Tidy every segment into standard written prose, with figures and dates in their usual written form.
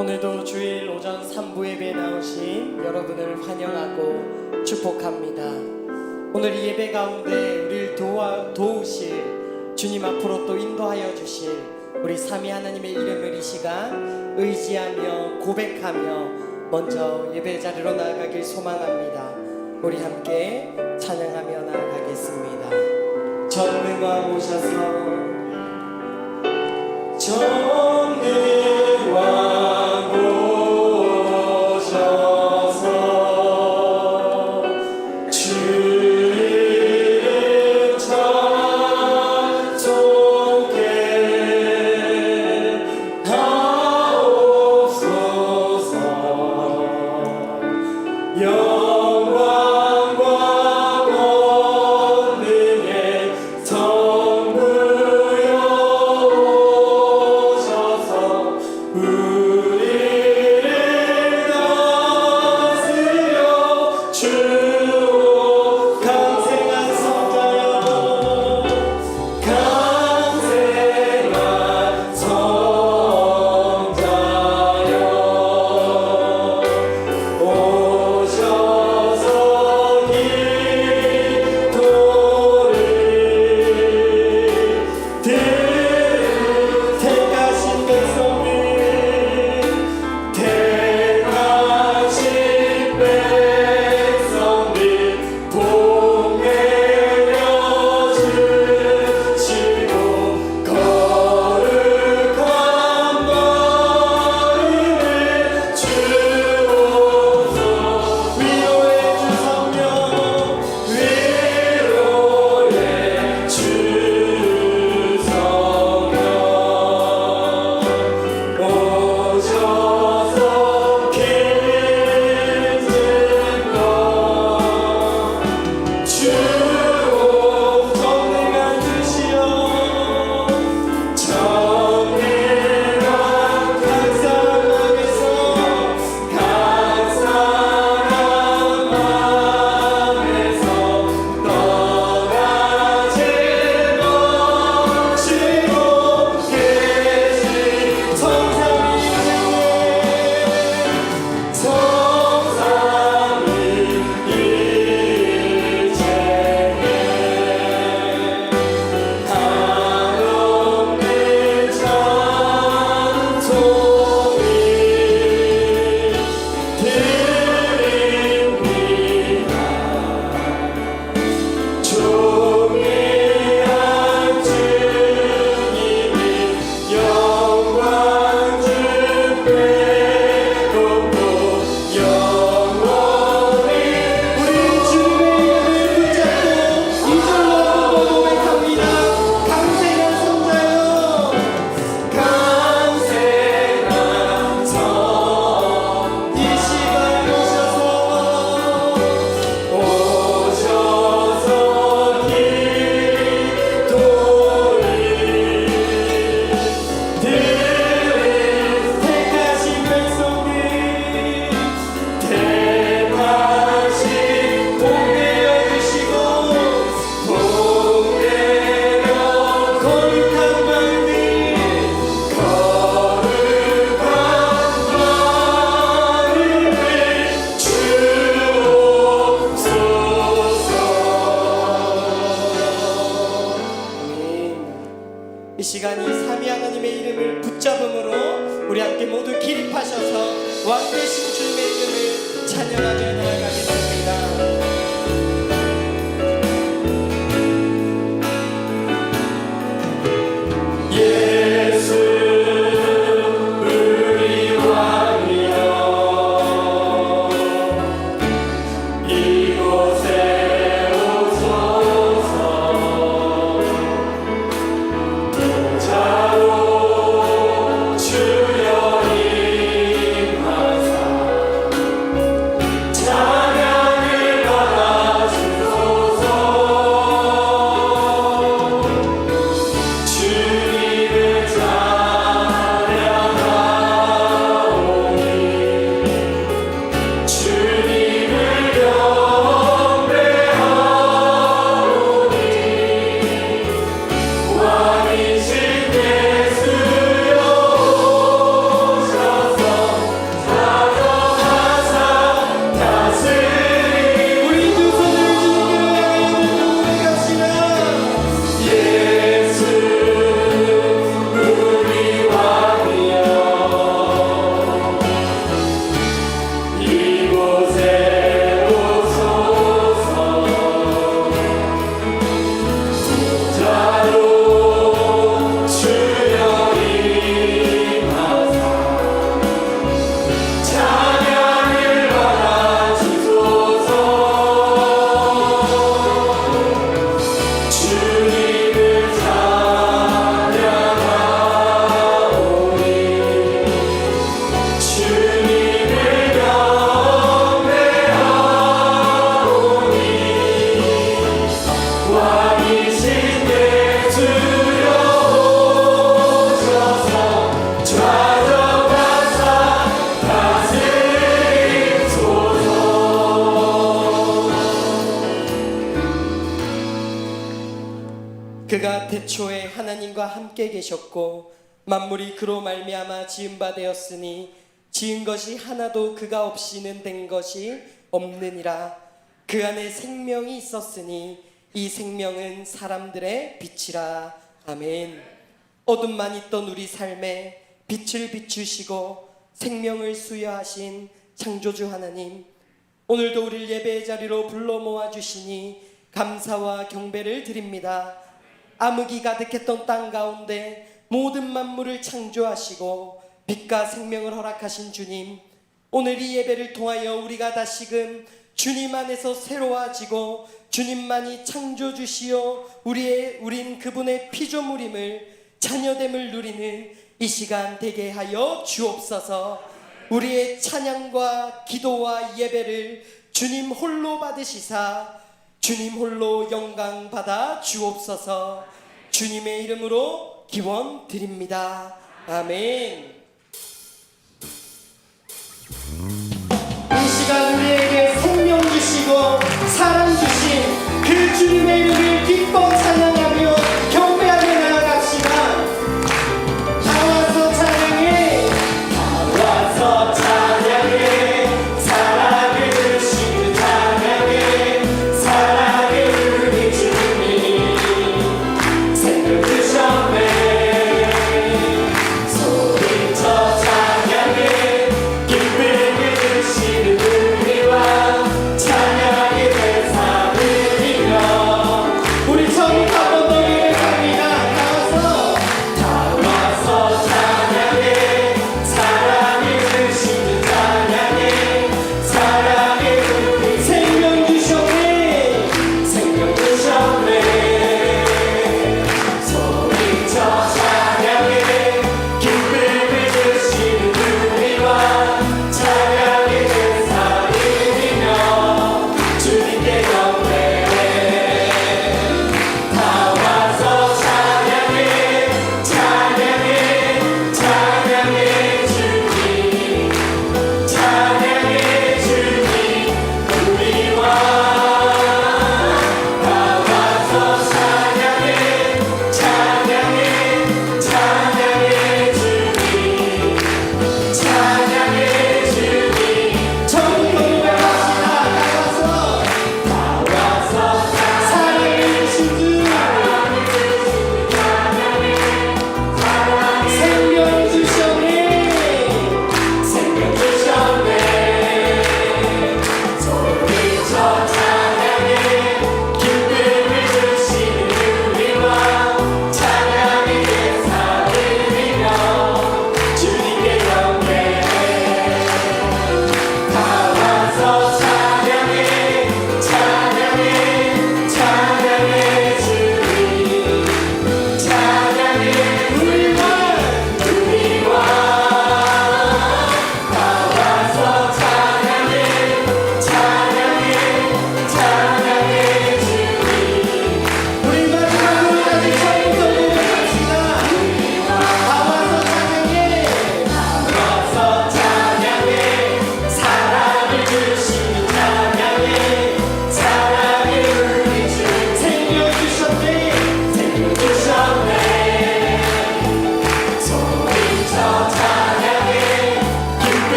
오늘도 주일 오전 3부 예배에 나오신 여러분을 환영하고 축복합니다. 오늘 이 예배 가운데 우리를 도우실 주님 앞으로 또 인도하여 주실 우리 삼위 하나님의 이름을 이 시간 의지하며 고백하며 먼저 예배 자리로 나아가길 소망합니다. 우리 함께 찬양하며 나아가겠습니다. 전능왕 오셔서 전능왕 오셔서 주를 찬송해 하옵소서. 영광과 권능의 성부여 오셔서 우리를 다스려 주옵. 강생한 성자여, 강생한 성자여 오셔서 기도를 택하신 백성들, 택하신 백성들 복내려 주시고 거룩한 마음을 주옵소서. 위로의 주 성령, 위로의 주 성령 오셔서 기름진거 주옵. 전능한 주시여, 전능한 강사랑에서 강사랑 마음에서 떠나지 마시고 계신 한없는 찬송이 드립니다. 종이한 주님이 영광 주배롭고 영원히 우리 주님의 이름을 붙잡고 이절로 고백합니다. 강생한 성자여, 강생한 성, 이 시간 오셔서 기도를 택하신 백성들, 택하신 복내려 주시고 복내려 거룩한 마음을 주옵소서. 이 시간이 삼위 하나님의 이름을 붙잡음으로 우리 함께 모두 기립하셔서 왕 되신 주님의 이름을 찬양하며 나아가겠습니다. 예수 우리 왕이여, 이곳에 오소서. 자로 주여 임하사 찬양 함께 계셨고 만물이 그로 말미암아 지은 바 되었으니 지은 것이 하나도 그가 없이는 된 것이 없느니라. 그 안에 생명이 있었으니 이 생명은 사람들의 빛이라. 아멘. 어둠만 있던 우리 삶에 빛을 비추시고 생명을 수여하신 창조주 하나님, 오늘도 우리를 예배의 자리로 불러 모아주시니 감사와 경배를 드립니다. 암흑이 가득했던 땅 가운데 모든 만물을 창조하시고 빛과 생명을 허락하신 주님, 오늘 이 예배를 통하여 우리가 다시금 주님 안에서 새로워지고 주님만이 창조주시오 우린 그분의 피조물임을, 자녀됨을 누리는 이 시간 되게 하여 주옵소서. 우리의 찬양과 기도와 예배를 주님 홀로 받으시사 주님 홀로 영광 받아 주옵소서. 주님의 이름으로 기원 드립니다. 아멘. 이 시간 우리에게 생명 주시고 사랑 주신 그 주님의 이름을 기뻐 찬양하며 경배하며 나아갑시다. 나와서 찬양해, 나와서 찬양해, 사랑을 주신 찬양해, 사랑을 우리 주님이 생명 주셨네. 소리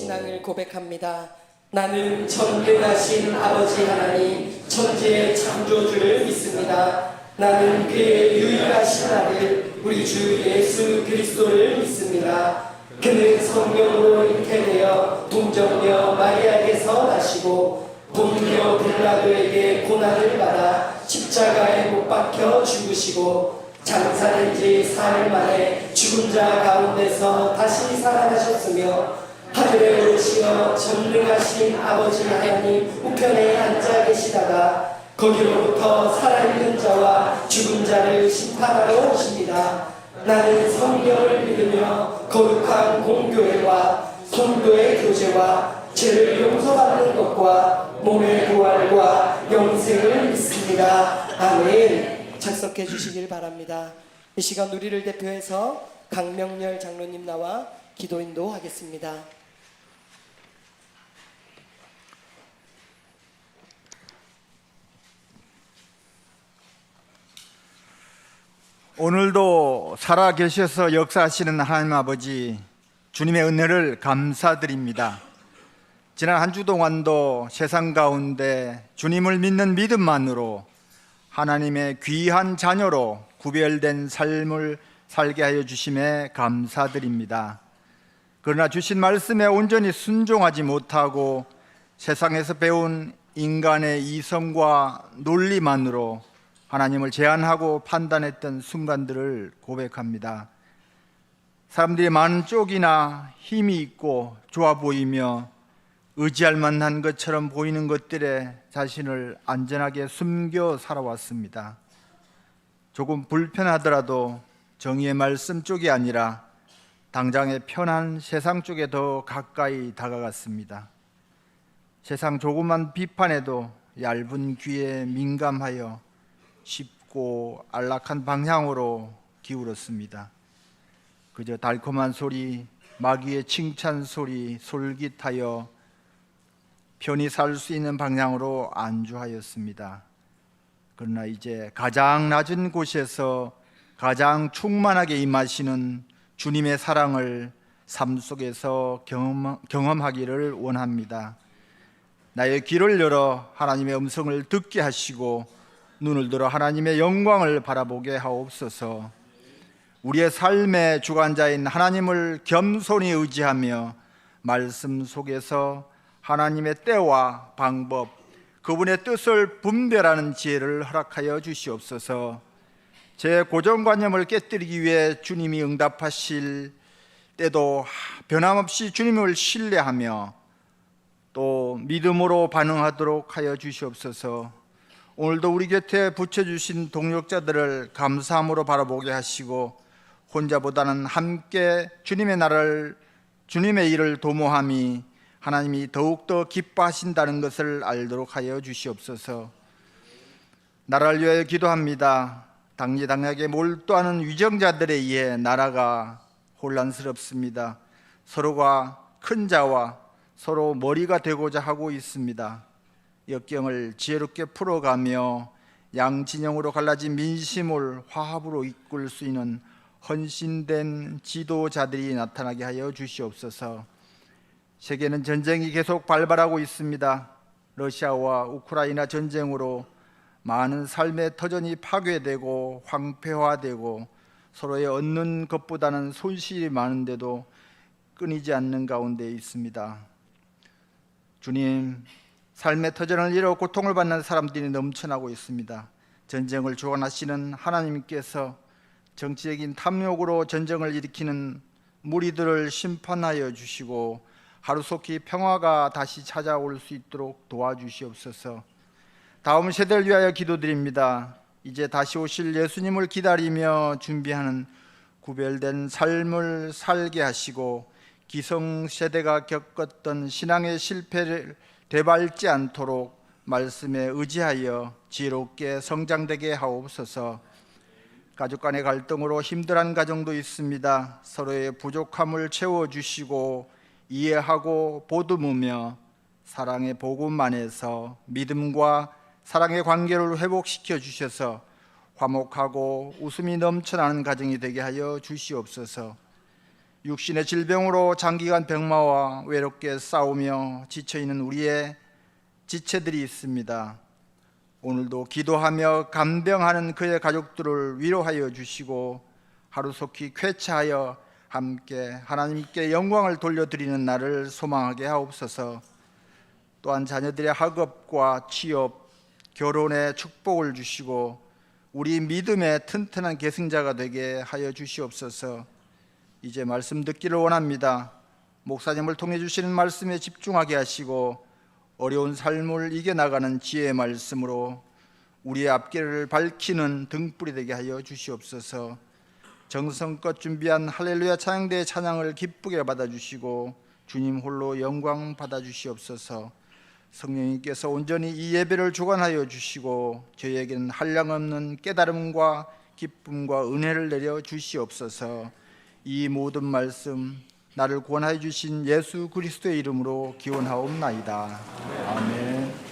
신앙을 고백합니다. 나는 전능하신 아버지 하나님 천지의 창조주를 믿습니다. 나는 그의 유일하신 아들 우리 주 예수 그리스도를 믿습니다. 그는 성령으로 잉태되어 동정녀 마리아에게서 나시고 본디오 빌라도에게 고난을 받아 십자가에 못 박혀 죽으시고 장사된 지 사흘 만에 죽은 자 가운데서 다시 살아나셨으며 하늘에 오르시어 전능하신 아버지 하나님 우편에 앉아 계시다가 거기로부터 살아있는 자와 죽은 자를 심판하러 오십니다. 나는 성령을 믿으며 거룩한 공교회와 성도의 교제와 죄를 용서받는 것과 몸의 부활과 영생을 믿습니다. 아멘. 착석해 주시길 바랍니다. 이 시간 우리를 대표해서 강명렬 장로님 나와 기도 인도하겠습니다. 오늘도 살아계셔서 역사하시는 하나님 아버지 주님의 은혜를 감사드립니다. 지난 한 주 동안도 세상 가운데 주님을 믿는 믿음만으로 하나님의 귀한 자녀로 구별된 삶을 살게 하여 주심에 감사드립니다. 그러나 주신 말씀에 온전히 순종하지 못하고 세상에서 배운 인간의 이성과 논리만으로 하나님을 제한하고 판단했던 순간들을 고백합니다. 사람들이 많은 쪽이나 힘이 있고 좋아 보이며 의지할 만한 것처럼 보이는 것들에 자신을 안전하게 숨겨 살아왔습니다. 조금 불편하더라도 정의의 말씀 쪽이 아니라 당장의 편한 세상 쪽에 더 가까이 다가갔습니다. 세상 조그만 비판에도 얇은 귀에 민감하여 쉽고 안락한 방향으로 기울었습니다. 그저 달콤한 소리, 마귀의 칭찬 소리 솔깃하여 편히 살 수 있는 방향으로 안주하였습니다. 그러나 이제 가장 낮은 곳에서 가장 충만하게 임하시는 주님의 사랑을 삶 속에서 경험하기를 원합니다. 나의 귀를 열어 하나님의 음성을 듣게 하시고 눈을 들어 하나님의 영광을 바라보게 하옵소서. 우리의 삶의 주관자인 하나님을 겸손히 의지하며 말씀 속에서 하나님의 때와 방법, 그분의 뜻을 분별하는 지혜를 허락하여 주시옵소서. 제 고정관념을 깨뜨리기 위해 주님이 응답하실 때도 변함없이 주님을 신뢰하며 또 믿음으로 반응하도록 하여 주시옵소서. 오늘도 우리 곁에 붙여주신 동역자들을 감사함으로 바라보게 하시고 혼자보다는 함께 주님의 나라를, 주님의 일을 도모함이 하나님이 더욱더 기뻐하신다는 것을 알도록 하여 주시옵소서. 나라를 위하여 기도합니다. 당리당략에 몰두하는 위정자들에 의해 나라가 혼란스럽습니다. 서로가 큰 자와 서로 머리가 되고자 하고 있습니다. 역경을 지혜롭게 풀어가며 양진영으로 갈라진 민심을 화합으로 이끌 수 있는 헌신된 지도자들이 나타나게 하여 주시옵소서. 세계는 전쟁이 계속 발발하고 있습니다. 러시아와 우크라이나 전쟁으로 많은 삶의 터전이 파괴되고 황폐화되고 서로의 얻는 것보다는 손실이 많은데도 끊이지 않는 가운데 있습니다. 주님, 삶의 터전을 잃어 고통을 받는 사람들이 넘쳐나고 있습니다. 전쟁을 주관하시는 하나님께서 정치적인 탐욕으로 전쟁을 일으키는 무리들을 심판하여 주시고 하루속히 평화가 다시 찾아올 수 있도록 도와주시옵소서. 다음 세대를 위하여 기도드립니다. 이제 다시 오실 예수님을 기다리며 준비하는 구별된 삶을 살게 하시고 기성세대가 겪었던 신앙의 실패를 되밟지 않도록 말씀에 의지하여 지혜롭게 성장되게 하옵소서. 가족 간의 갈등으로 힘들어하는 가정도 있습니다. 서로의 부족함을 채워주시고 이해하고 보듬으며 사랑의 복음 안에서 믿음과 사랑의 관계를 회복시켜 주셔서 화목하고 웃음이 넘쳐나는 가정이 되게 하여 주시옵소서. 육신의 질병으로 장기간 병마와 외롭게 싸우며 지쳐있는 우리의 지체들이 있습니다. 오늘도 기도하며 간병하는 그의 가족들을 위로하여 주시고 하루속히 쾌차하여 함께 하나님께 영광을 돌려드리는 날을 소망하게 하옵소서. 또한 자녀들의 학업과 취업, 결혼에 축복을 주시고 우리 믿음의 튼튼한 계승자가 되게 하여 주시옵소서. 이제 말씀 듣기를 원합니다. 목사님을 통해 주시는 말씀에 집중하게 하시고 어려운 삶을 이겨나가는 지혜의 말씀으로 우리의 앞길을 밝히는 등불이 되게 하여 주시옵소서. 정성껏 준비한 할렐루야 찬양대의 찬양을 기쁘게 받아주시고 주님 홀로 영광 받아주시옵소서. 성령님께서 온전히 이 예배를 주관하여 주시고 저희에게는 한량없는 깨달음과 기쁨과 은혜를 내려 주시옵소서. 이 모든 말씀 나를 구원하여 주신 예수 그리스도의 이름으로 기원하옵나이다. 아멘.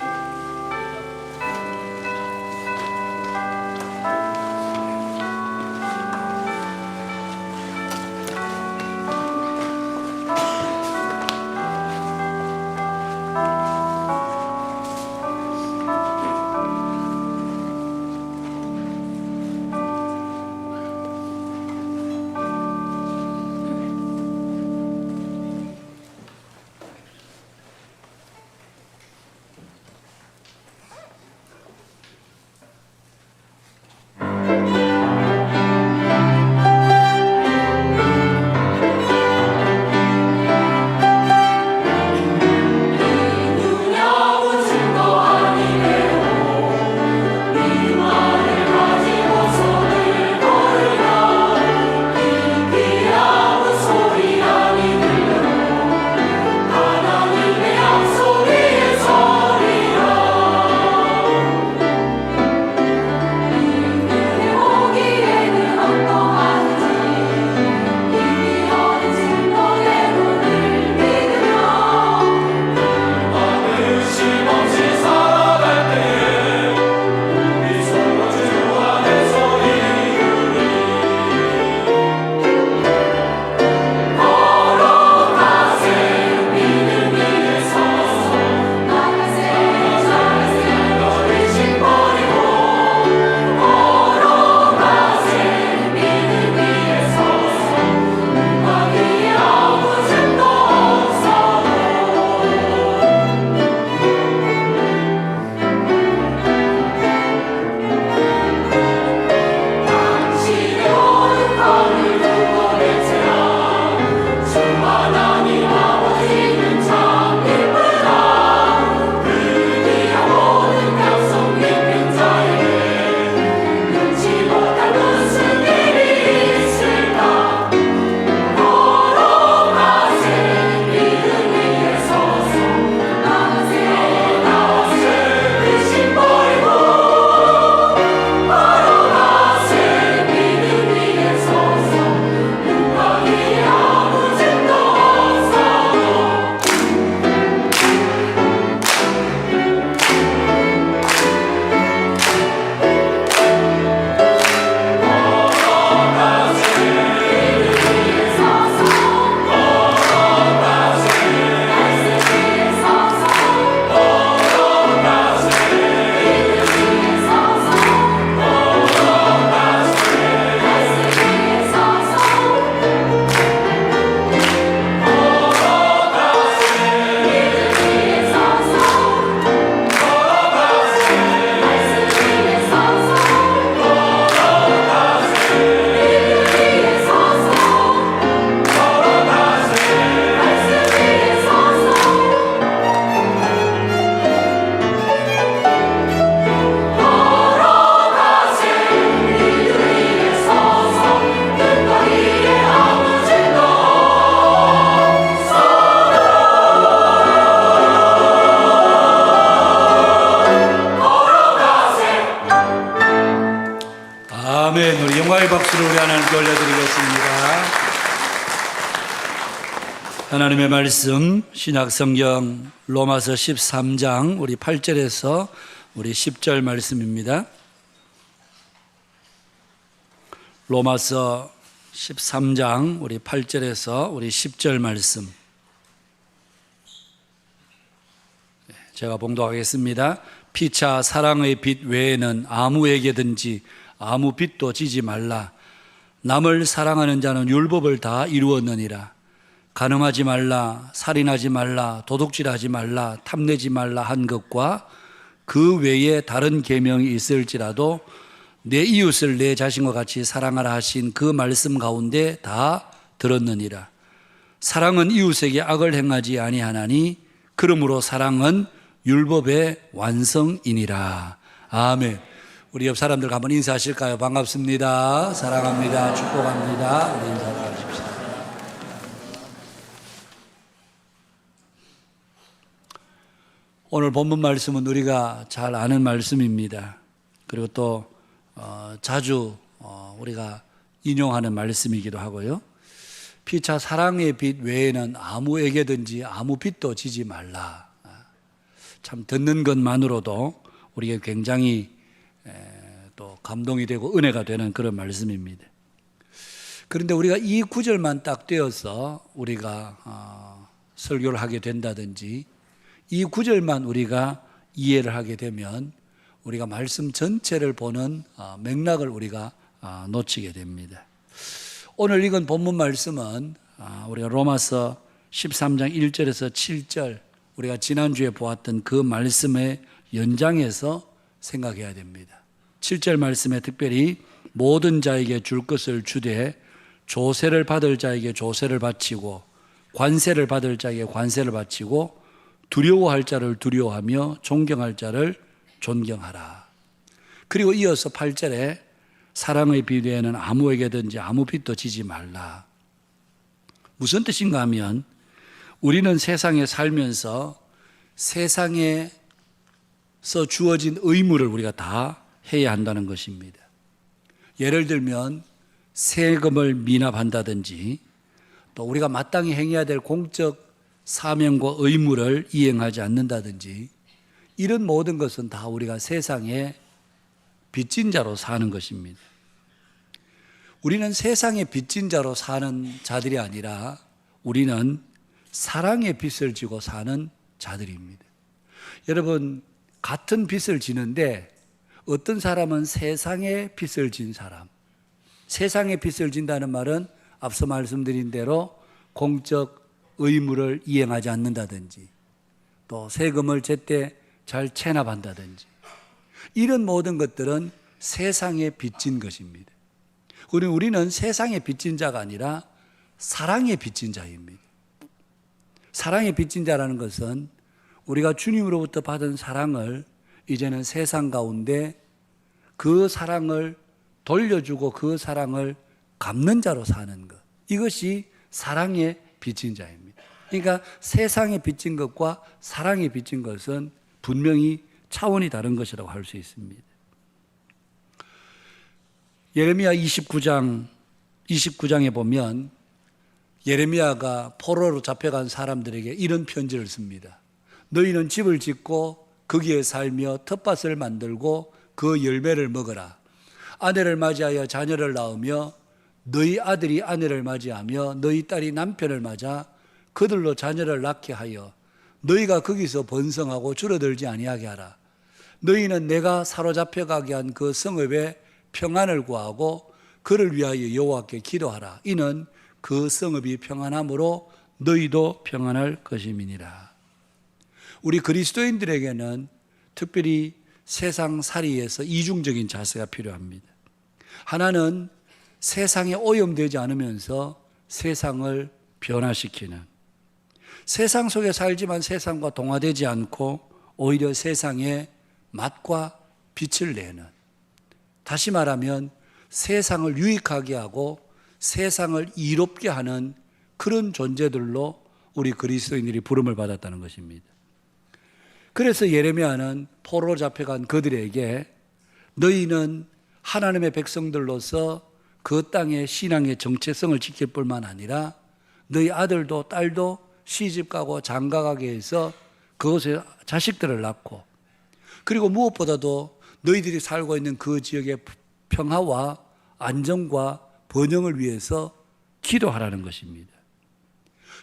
영광의 박수를 우리 하나님께 올려드리겠습니다. 하나님의 말씀 신약성경 로마서 13장 우리 8절에서 우리 10절 말씀입니다. 로마서 13장 우리 8절에서 우리 10절 말씀 제가 봉독하겠습니다. 피차 사랑의 빛 외에는 아무에게든지 아무 빛도 지지 말라. 남을 사랑하는 자는 율법을 다 이루었느니라. 간음하지 말라, 살인하지 말라, 도둑질하지 말라, 탐내지 말라 한 것과 그 외에 다른 계명이 있을지라도 내 이웃을 내 자신과 같이 사랑하라 하신 그 말씀 가운데 다 들었느니라. 사랑은 이웃에게 악을 행하지 아니하나니 그러므로 사랑은 율법의 완성이니라. 아멘. 우리 옆 사람들 한번 인사하실까요? 반갑습니다. 사랑합니다. 축복합니다. 우리 인사를 하십시오. 오늘 본문 말씀은 우리가 잘 아는 말씀입니다. 그리고 또 자주 우리가 인용하는 말씀이기도 하고요. 피차 사랑의 빛 외에는 아무에게든지 아무 빛도 지지 말라. 참 듣는 것만으로도 우리에게 굉장히 또 감동이 되고 은혜가 되는 그런 말씀입니다. 그런데 우리가 이 구절만 딱 떼어서 우리가 설교를 하게 된다든지 이 구절만 우리가 이해를 하게 되면 우리가 말씀 전체를 보는 맥락을 우리가 놓치게 됩니다. 오늘 읽은 본문 말씀은 우리가 로마서 13장 1절에서 7절 우리가 지난주에 보았던 그 말씀의 연장에서 생각해야 됩니다. 7절 말씀에 특별히 모든 자에게 줄 것을 주되 조세를 받을 자에게 조세를 바치고 관세를 받을 자에게 관세를 바치고 두려워할 자를 두려워하며 존경할 자를 존경하라. 그리고 이어서 8절에 사랑의 빛 외에는 아무에게든지 아무 빛도 지지 말라. 무슨 뜻인가 하면 우리는 세상에 살면서 세상에서 주어진 의무를 우리가 다 해야 한다는 것입니다. 예를 들면 세금을 미납한다든지 또 우리가 마땅히 행해야 될 공적 사명과 의무를 이행하지 않는다든지 이런 모든 것은 다 우리가 세상에 빚진 자로 사는 것입니다. 우리는 세상에 빚진 자로 사는 자들이 아니라 우리는 사랑의 빚을 지고 사는 자들입니다. 여러분, 같은 빚을 지는데 어떤 사람은 세상에 빚을 진 사람, 세상에 빚을 진다는 말은 앞서 말씀드린 대로 공적 의무를 이행하지 않는다든지 또 세금을 제때 잘 체납한다든지 이런 모든 것들은 세상에 빚진 것입니다. 우리는 세상에 빚진 자가 아니라 사랑에 빚진 자입니다. 사랑에 빚진 자라는 것은 우리가 주님으로부터 받은 사랑을 이제는 세상 가운데 그 사랑을 돌려주고 그 사랑을 갚는 자로 사는 것. 이것이 사랑에 빚진 자입니다. 그러니까 세상에 빚진 것과 사랑에 빚진 것은 분명히 차원이 다른 것이라고 할 수 있습니다. 예레미야 29장에 보면 예레미야가 포로로 잡혀간 사람들에게 이런 편지를 씁니다. 너희는 집을 짓고 거기에 살며 텃밭을 만들고 그 열매를 먹어라. 아내를 맞이하여 자녀를 낳으며 너희 아들이 아내를 맞이하며 너희 딸이 남편을 맞아 그들로 자녀를 낳게 하여 너희가 거기서 번성하고 줄어들지 아니하게 하라. 너희는 내가 사로잡혀가게 한 그 성읍에 평안을 구하고 그를 위하여 여호와께 기도하라. 이는 그 성읍이 평안함으로 너희도 평안할 것임이니라. 우리 그리스도인들에게는 특별히 세상 살이에서 이중적인 자세가 필요합니다. 하나는 세상에 오염되지 않으면서 세상을 변화시키는, 세상 속에 살지만 세상과 동화되지 않고 오히려 세상에 맛과 빛을 내는, 다시 말하면 세상을 유익하게 하고 세상을 이롭게 하는 그런 존재들로 우리 그리스도인들이 부름을 받았다는 것입니다. 그래서 예레미야는 포로로 잡혀간 그들에게 너희는 하나님의 백성들로서 그 땅의 신앙의 정체성을 지킬 뿐만 아니라 너희 아들도 딸도 시집가고 장가가게 해서 그곳에 자식들을 낳고, 그리고 무엇보다도 너희들이 살고 있는 그 지역의 평화와 안정과 번영을 위해서 기도하라는 것입니다.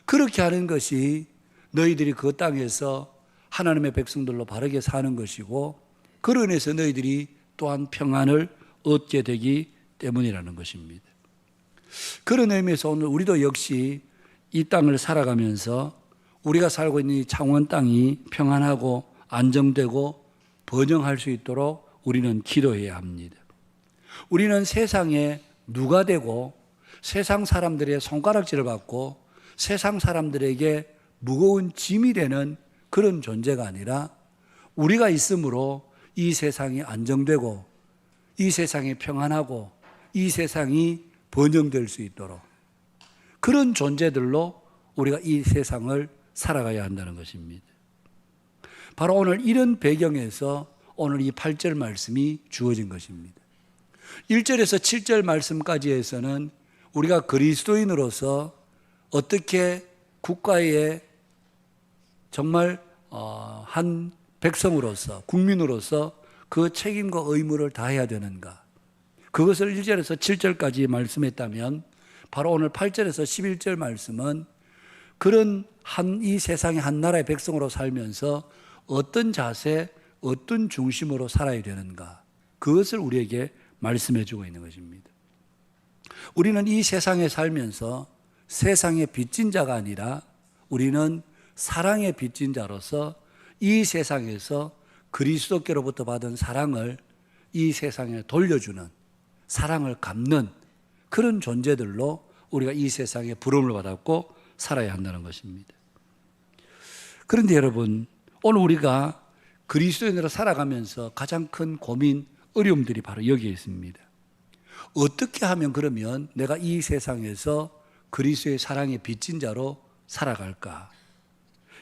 그렇게 하는 것이 너희들이 그 땅에서 하나님의 백성들로 바르게 사는 것이고 그로 인해서 너희들이 또한 평안을 얻게 되기 때문이라는 것입니다. 그런 의미에서 오늘 우리도 역시 이 땅을 살아가면서 우리가 살고 있는 이 창원 땅이 평안하고 안정되고 번영할 수 있도록 우리는 기도해야 합니다. 우리는 세상에 누가 되고 세상 사람들의 손가락질을 받고 세상 사람들에게 무거운 짐이 되는 그런 존재가 아니라 우리가 있으므로 이 세상이 안정되고 이 세상이 평안하고 이 세상이 번영될 수 있도록 그런 존재들로 우리가 이 세상을 살아가야 한다는 것입니다. 바로 오늘 이런 배경에서 오늘 이 8절 말씀이 주어진 것입니다. 1절에서 7절 말씀까지에서는 우리가 그리스도인으로서 어떻게 국가에 정말 한 백성으로서 국민으로서 그 책임과 의무를 다해야 되는가, 그것을 1절에서 7절까지 말씀했다면 바로 오늘 8절에서 11절 말씀은 그런 이 세상의 한 나라의 백성으로 살면서 어떤 자세, 어떤 중심으로 살아야 되는가, 그것을 우리에게 말씀해 주고 있는 것입니다. 우리는 이 세상에 살면서 세상의 빚진 자가 아니라 우리는 사랑의 빚진 자로서 이 세상에서 그리스도께로부터 받은 사랑을 이 세상에 돌려주는, 사랑을 갚는 그런 존재들로 우리가 이 세상에 부름을 받았고 살아야 한다는 것입니다. 그런데 여러분, 오늘 우리가 그리스도인으로 살아가면서 가장 큰 고민, 어려움들이 바로 여기에 있습니다. 어떻게 하면 그러면 내가 이 세상에서 그리스도의 사랑의 빚진 자로 살아갈까?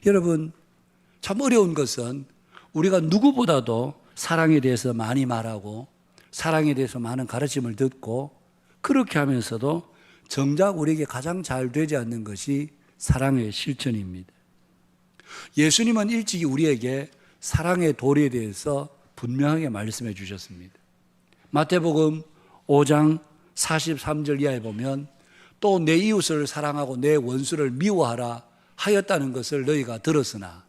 여러분, 참 어려운 것은 우리가 누구보다도 사랑에 대해서 많이 말하고 사랑에 대해서 많은 가르침을 듣고 그렇게 하면서도 정작 우리에게 가장 잘 되지 않는 것이 사랑의 실천입니다. 예수님은 일찍이 우리에게 사랑의 도리에 대해서 분명하게 말씀해 주셨습니다. 마태복음 5장 43절 이하에 보면 또 내 이웃을 사랑하고 내 원수를 미워하라 하였다는 것을 너희가 들었으나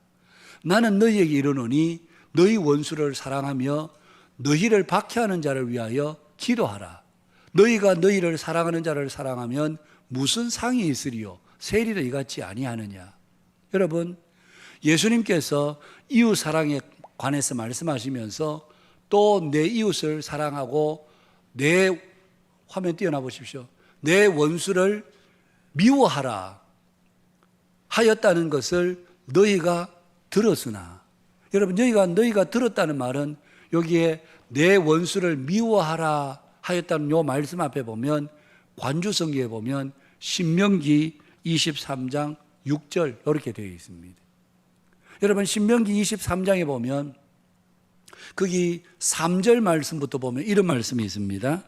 나는 너희에게 이르노니 너희 원수를 사랑하며 너희를 박해하는 자를 위하여 기도하라. 너희가 너희를 사랑하는 자를 사랑하면 무슨 상이 있으리요? 세리도 이같이 아니하느냐? 여러분, 예수님께서 이웃 사랑에 관해서 말씀하시면서 또 내 이웃을 사랑하고 내 화면 띄어놔 보십시오. 내 원수를 미워하라 하였다는 것을 너희가 들었으나, 여러분, 너희가 들었다는 말은 여기에 내 원수를 미워하라 하였다는 요 말씀 앞에 보면 관주성경에 보면 신명기 23장 6절 이렇게 되어 있습니다. 여러분, 신명기 23장에 보면 거기 3절 말씀부터 보면 이런 말씀이 있습니다.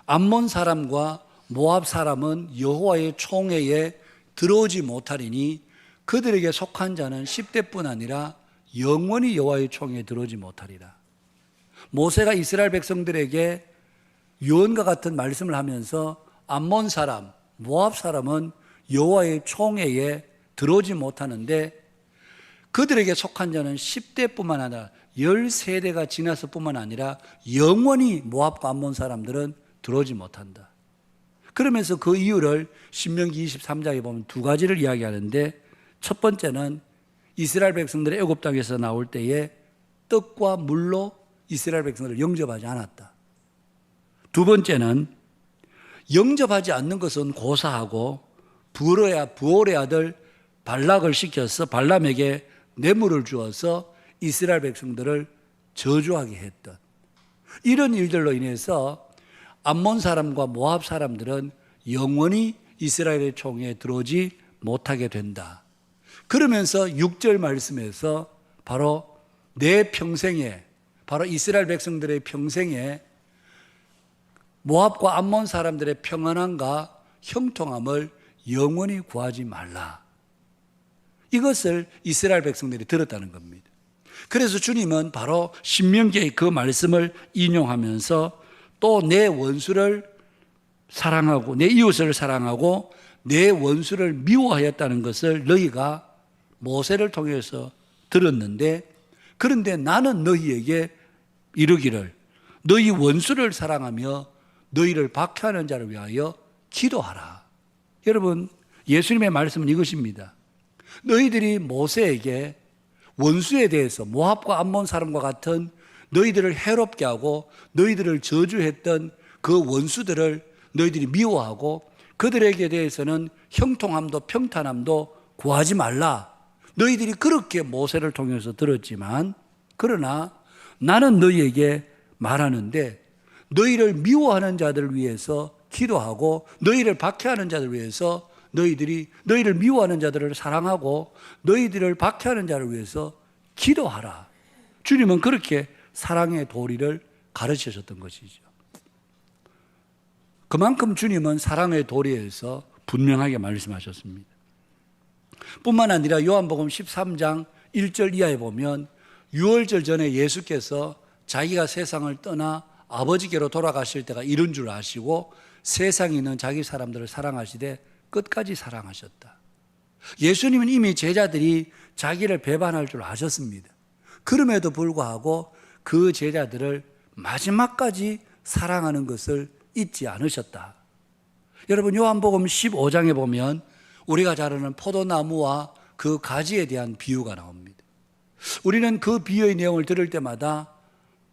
암몬 사람과 모압 사람은 여호와의 총회에 들어오지 못하리니 그들에게 속한 자는 10대뿐 아니라 영원히 여호와의 총회에 들어오지 못하리라. 모세가 이스라엘 백성들에게 유언과 같은 말씀을 하면서 암몬 사람, 모압 사람은 여호와의 총회에 들어오지 못하는데 그들에게 속한 자는 10대뿐만 아니라 13대가 지나서 뿐만 아니라 영원히 모압과 암몬 사람들은 들어오지 못한다. 그러면서 그 이유를 신명기 23장에 보면 두 가지를 이야기하는데, 첫 번째는 이스라엘 백성들이 애굽 땅에서 나올 때에 떡과 물로 이스라엘 백성들을 영접하지 않았다. 두 번째는 영접하지 않는 것은 고사하고 부올의 아들 발락을 시켜서 발람에게 뇌물을 주어서 이스라엘 백성들을 저주하게 했던 이런 일들로 인해서 암몬 사람과 모압 사람들은 영원히 이스라엘의 총회에 들어오지 못하게 된다. 그러면서 6절 말씀에서 바로 내 평생에, 바로 이스라엘 백성들의 평생에 모압과 암몬 사람들의 평안함과 형통함을 영원히 구하지 말라. 이것을 이스라엘 백성들이 들었다는 겁니다. 그래서 주님은 바로 신명기의 그 말씀을 인용하면서 또 내 원수를 사랑하고 내 이웃을 사랑하고 내 원수를 미워하였다는 것을 너희가 모세를 통해서 들었는데, 그런데 나는 너희에게 이르기를 너희 원수를 사랑하며 너희를 박해하는 자를 위하여 기도하라. 여러분, 예수님의 말씀은 이것입니다. 너희들이 모세에게 원수에 대해서 모압과 암몬 사람과 같은 너희들을 해롭게 하고 너희들을 저주했던 그 원수들을 너희들이 미워하고 그들에게 대해서는 형통함도 평탄함도 구하지 말라. 너희들이 그렇게 모세를 통해서 들었지만, 그러나 나는 너희에게 말하는데 너희를 미워하는 자들을 위해서 기도하고 너희를 박해하는 자들을 위해서 너희를 미워하는 자들을 사랑하고 너희들을 박해하는 자를 위해서 기도하라. 주님은 그렇게 사랑의 도리를 가르치셨던 것이죠. 그만큼 주님은 사랑의 도리에서 분명하게 말씀하셨습니다. 뿐만 아니라 요한복음 13장 1절 이하에 보면 유월절 전에 예수께서 자기가 세상을 떠나 아버지께로 돌아가실 때가 이른 줄 아시고 세상에 있는 자기 사람들을 사랑하시되 끝까지 사랑하셨다. 예수님은 이미 제자들이 자기를 배반할 줄 아셨습니다. 그럼에도 불구하고 그 제자들을 마지막까지 사랑하는 것을 잊지 않으셨다. 여러분, 요한복음 15장에 보면 우리가 잘 아는 포도나무와 그 가지에 대한 비유가 나옵니다. 우리는 그 비유의 내용을 들을 때마다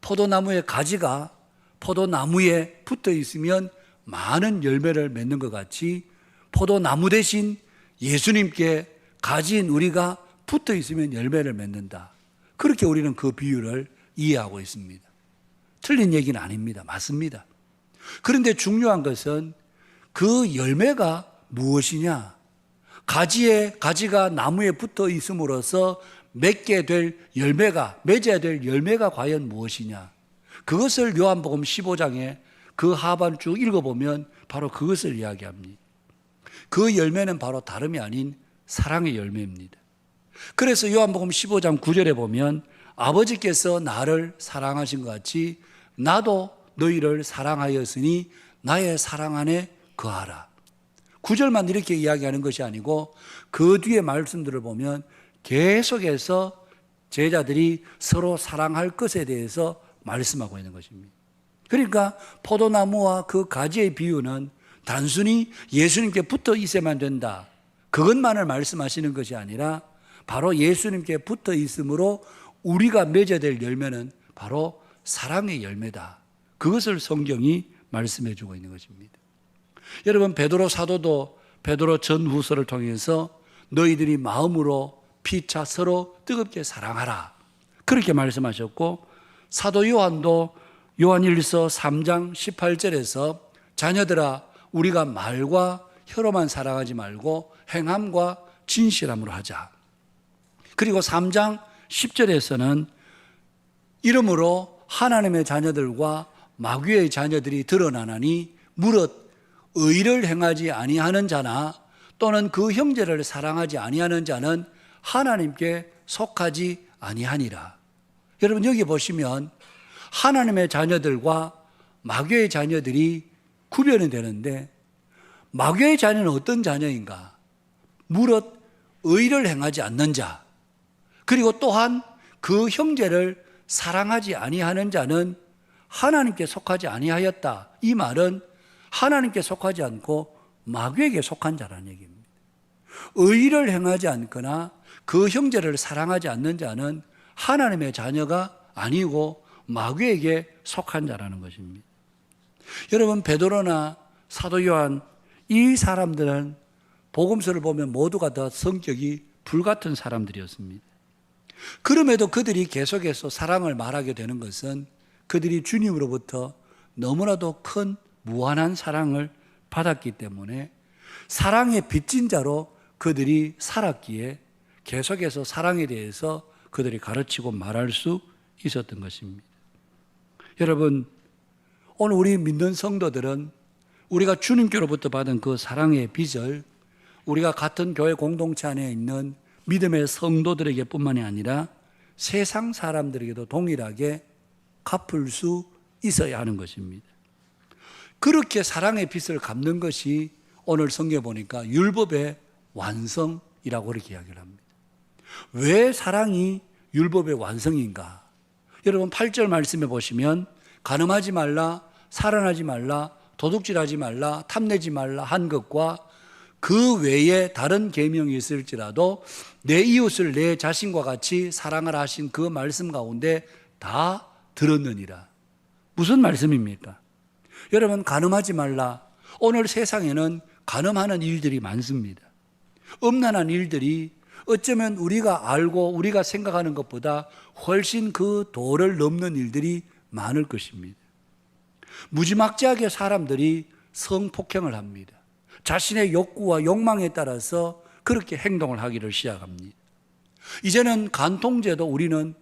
포도나무의 가지가 포도나무에 붙어 있으면 많은 열매를 맺는 것 같이 포도나무 대신 예수님께 가지인 우리가 붙어 있으면 열매를 맺는다. 그렇게 우리는 그 비유를 이해하고 있습니다. 틀린 얘기는 아닙니다. 맞습니다. 그런데 중요한 것은 그 열매가 무엇이냐? 가지가 나무에 붙어 있음으로써 맺어야 될 열매가 과연 무엇이냐? 그것을 요한복음 15장에 그 하반 쭉 읽어보면 바로 그것을 이야기합니다. 그 열매는 바로 다름이 아닌 사랑의 열매입니다. 그래서 요한복음 15장 9절에 보면 아버지께서 나를 사랑하신 것 같이 나도 너희를 사랑하였으니 나의 사랑 안에 거하라. 9절만 이렇게 이야기하는 것이 아니고 그 뒤에 말씀들을 보면 계속해서 제자들이 서로 사랑할 것에 대해서 말씀하고 있는 것입니다. 그러니까 포도나무와 그 가지의 비유는 단순히 예수님께 붙어 있어야만 된다, 그것만을 말씀하시는 것이 아니라 바로 예수님께 붙어 있으므로 우리가 맺어야 될 열매는 바로 사랑의 열매다. 그것을 성경이 말씀해 주고 있는 것입니다. 여러분, 베드로 사도도 베드로 전후서를 통해서 너희들이 마음으로 피차 서로 뜨겁게 사랑하라, 그렇게 말씀하셨고, 사도 요한도 요한일서 3장 18절에서 자녀들아 우리가 말과 혀로만 사랑하지 말고 행함과 진실함으로 하자. 그리고 3장 10절에서는 이러므로 하나님의 자녀들과 마귀의 자녀들이 드러나나니 무릇 의를 행하지 아니하는 자나 또는 그 형제를 사랑하지 아니하는 자는 하나님께 속하지 아니하니라. 여러분, 여기 보시면 하나님의 자녀들과 마귀의 자녀들이 구별이 되는데, 마귀의 자녀는 어떤 자녀인가? 무릇 의를 행하지 않는 자, 그리고 또한 그 형제를 사랑하지 아니하는 자는 하나님께 속하지 아니하였다. 이 말은 하나님께 속하지 않고 마귀에게 속한 자라는 얘기입니다. 의를 행하지 않거나 그 형제를 사랑하지 않는 자는 하나님의 자녀가 아니고 마귀에게 속한 자라는 것입니다. 여러분, 베드로나 사도 요한, 이 사람들은 복음서를 보면 모두가 다 성격이 불같은 사람들이었습니다. 그럼에도 그들이 계속해서 사랑을 말하게 되는 것은 그들이 주님으로부터 너무나도 큰 무한한 사랑을 받았기 때문에 사랑의 빚진 자로 그들이 살았기에 계속해서 사랑에 대해서 그들이 가르치고 말할 수 있었던 것입니다. 여러분, 오늘 우리 믿는 성도들은 우리가 주님께로부터 받은 그 사랑의 빚을 우리가 같은 교회 공동체 안에 있는 믿음의 성도들에게 뿐만이 아니라 세상 사람들에게도 동일하게 갚을 수 있어야 하는 것입니다. 그렇게 사랑의 빛을 갚는 것이 오늘 성경에 보니까 율법의 완성이라고 그렇게 이야기를 합니다. 왜 사랑이 율법의 완성인가? 여러분 8절 말씀에 보시면 간음하지 말라, 살인하지 말라, 도둑질하지 말라, 탐내지 말라 한 것과 그 외에 다른 계명이 있을지라도 내 이웃을 내 자신과 같이 사랑하라 하신 그 말씀 가운데 다 들었느니라. 무슨 말씀입니까? 여러분 간음하지 말라. 오늘 세상에는 간음하는 일들이 많습니다. 음란한 일들이 어쩌면 우리가 알고 우리가 생각하는 것보다 훨씬 그 도를 넘는 일들이 많을 것입니다. 무지막지하게 사람들이 성폭행을 합니다. 자신의 욕구와 욕망에 따라서 그렇게 행동을 하기를 시작합니다. 이제는 간통죄도 우리는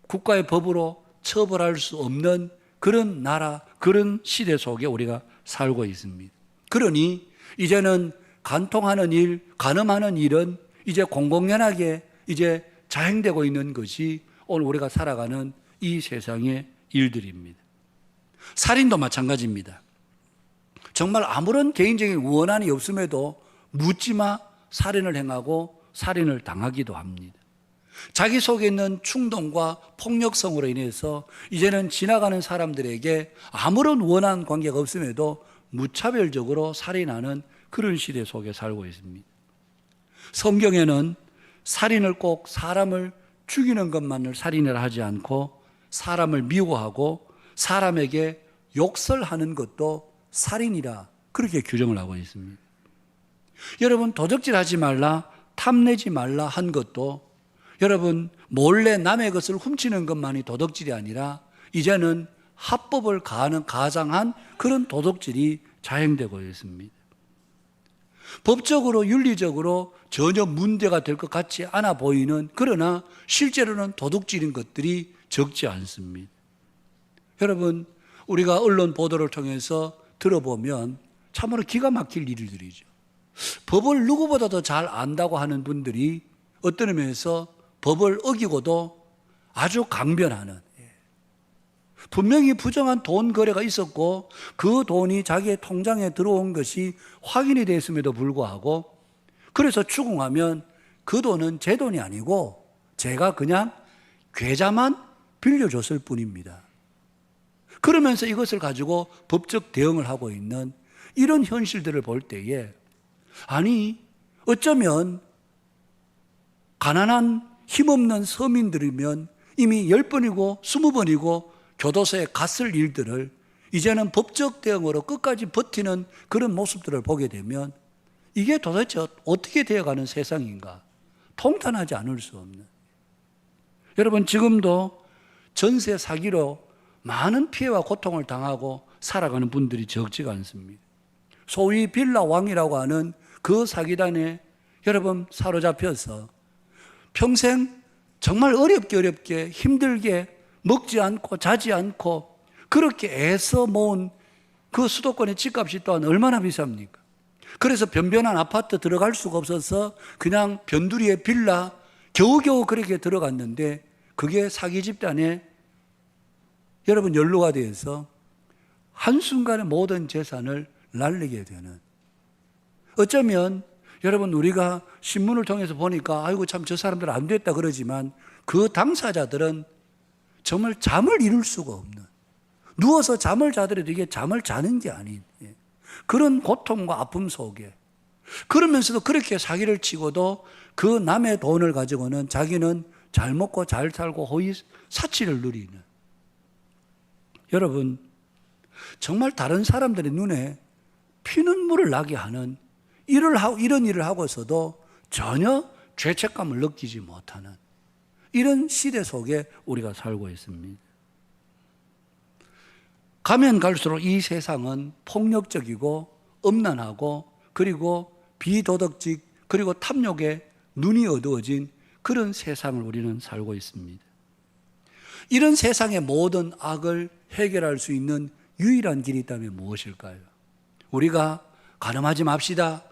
국가의 법으로 처벌할 수 없는 그런 나라, 그런 시대 속에 우리가 살고 있습니다. 그러니 이제는 간통하는 일, 간음하는 일은 이제 공공연하게 이제 자행되고 있는 것이 오늘 우리가 살아가는 이 세상의 일들입니다. 살인도 마찬가지입니다. 정말 아무런 개인적인 원한이 없음에도 묻지마 살인을 행하고 살인을 당하기도 합니다. 자기 속에 있는 충동과 폭력성으로 인해서 이제는 지나가는 사람들에게 아무런 원한 관계가 없음에도 무차별적으로 살인하는 그런 시대 속에 살고 있습니다. 성경에는 살인을 꼭 사람을 죽이는 것만을 살인을 하지 않고 사람을 미워하고 사람에게 욕설하는 것도 살인이라 그렇게 규정을 하고 있습니다. 여러분 도적질하지 말라, 탐내지 말라 한 것도 여러분 몰래 남의 것을 훔치는 것만이 도둑질이 아니라 이제는 합법을 가장한 그런 도둑질이 자행되고 있습니다. 법적으로 윤리적으로 전혀 문제가 될 것 같지 않아 보이는 그러나 실제로는 도둑질인 것들이 적지 않습니다. 여러분 우리가 언론 보도를 통해서 들어보면 참으로 기가 막힐 일들이죠. 법을 누구보다도 잘 안다고 하는 분들이 어떤 의미에서 법을 어기고도 아주 강변하는, 분명히 부정한 돈 거래가 있었고 그 돈이 자기의 통장에 들어온 것이 확인이 됐음에도 불구하고 그래서 추궁하면 그 돈은 제 돈이 아니고 제가 그냥 계좌만 빌려줬을 뿐입니다. 그러면서 이것을 가지고 법적 대응을 하고 있는 이런 현실들을 볼 때에 아니 어쩌면 가난한 힘없는 서민들이면 이미 10번이고 20번이고 교도소에 갔을 일들을 이제는 법적 대응으로 끝까지 버티는 그런 모습들을 보게 되면 이게 도대체 어떻게 되어가는 세상인가? 통탄하지 않을 수 없는. 여러분 지금도 전세 사기로 많은 피해와 고통을 당하고 살아가는 분들이 적지가 않습니다. 소위 빌라 왕이라고 하는 그 사기단에 여러분 사로잡혀서 평생 정말 어렵게 힘들게 먹지 않고 자지 않고 그렇게 애써 모은 그 수도권의 집값이 또한 얼마나 비쌉니까? 그래서 변변한 아파트 들어갈 수가 없어서 그냥 변두리에 빌라 겨우겨우 그렇게 들어갔는데 그게 사기 집단에 여러분 연루가 되어서 한순간에 모든 재산을 날리게 되는, 어쩌면 여러분 우리가 신문을 통해서 보니까 아이고 참 저 사람들 안 됐다 그러지만 그 당사자들은 정말 잠을 이룰 수가 없는, 누워서 잠을 자더라도 이게 잠을 자는 게 아닌 그런 고통과 아픔 속에, 그러면서도 그렇게 사기를 치고도 그 남의 돈을 가지고는 자기는 잘 먹고 잘 살고 호의 사치를 누리는, 여러분 정말 다른 사람들의 눈에 피눈물을 나게 하는 이런 일을 하고서도 전혀 죄책감을 느끼지 못하는 이런 시대 속에 우리가 살고 있습니다. 가면 갈수록 이 세상은 폭력적이고 음란하고 그리고 비도덕적 그리고 탐욕에 눈이 어두워진 그런 세상을 우리는 살고 있습니다. 이런 세상의 모든 악을 해결할 수 있는 유일한 길이 있다면 무엇일까요? 우리가 간음하지 맙시다,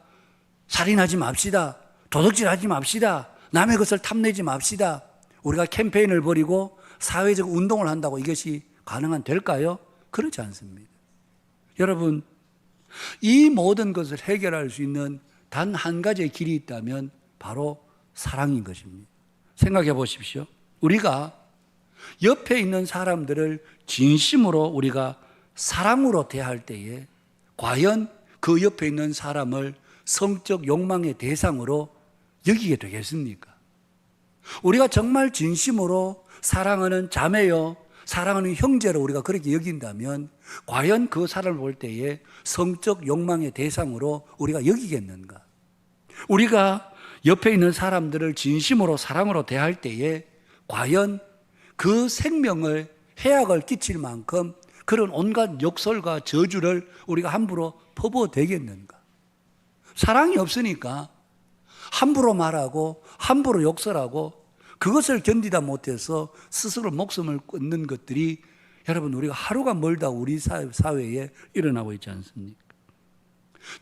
살인하지 맙시다, 도둑질하지 맙시다, 남의 것을 탐내지 맙시다, 우리가 캠페인을 벌이고 사회적 운동을 한다고 이것이 될까요? 그렇지 않습니다. 여러분, 이 모든 것을 해결할 수 있는 단 한 가지의 길이 있다면 바로 사랑인 것입니다. 생각해 보십시오. 우리가 옆에 있는 사람들을 진심으로 우리가 사랑으로 대할 때에 과연 그 옆에 있는 사람을 성적 욕망의 대상으로 여기게 되겠습니까? 우리가 정말 진심으로 사랑하는 자매요, 사랑하는 형제로 우리가 그렇게 여긴다면 과연 그 사람을 볼 때에 성적 욕망의 대상으로 우리가 여기겠는가? 우리가 옆에 있는 사람들을 진심으로 사랑으로 대할 때에 과연 그 생명을 해악을 끼칠 만큼 그런 온갖 욕설과 저주를 우리가 함부로 퍼부어대겠는가? 사랑이 없으니까 함부로 말하고 함부로 욕설하고 그것을 견디다 못해서 스스로 목숨을 끊는 것들이 여러분 우리가 하루가 멀다 우리 사회에 일어나고 있지 않습니까?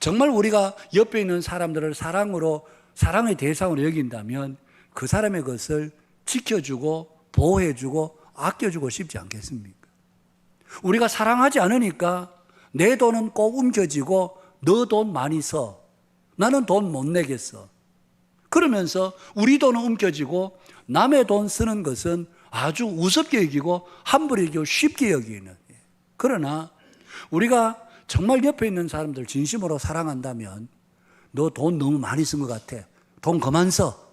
정말 우리가 옆에 있는 사람들을 사랑의 대상으로 여긴다면 그 사람의 것을 지켜주고 보호해주고 아껴주고 싶지 않겠습니까? 우리가 사랑하지 않으니까 내 돈은 꼭 움켜쥐고 너 돈 많이 써. 나는 돈 못 내겠어. 그러면서 우리 돈은 움켜쥐고 남의 돈 쓰는 것은 아주 우습게 여기고 함부로 여기고 쉽게 여기는. 그러나 우리가 정말 옆에 있는 사람들 진심으로 사랑한다면 너 돈 너무 많이 쓴 것 같아. 돈 그만 써.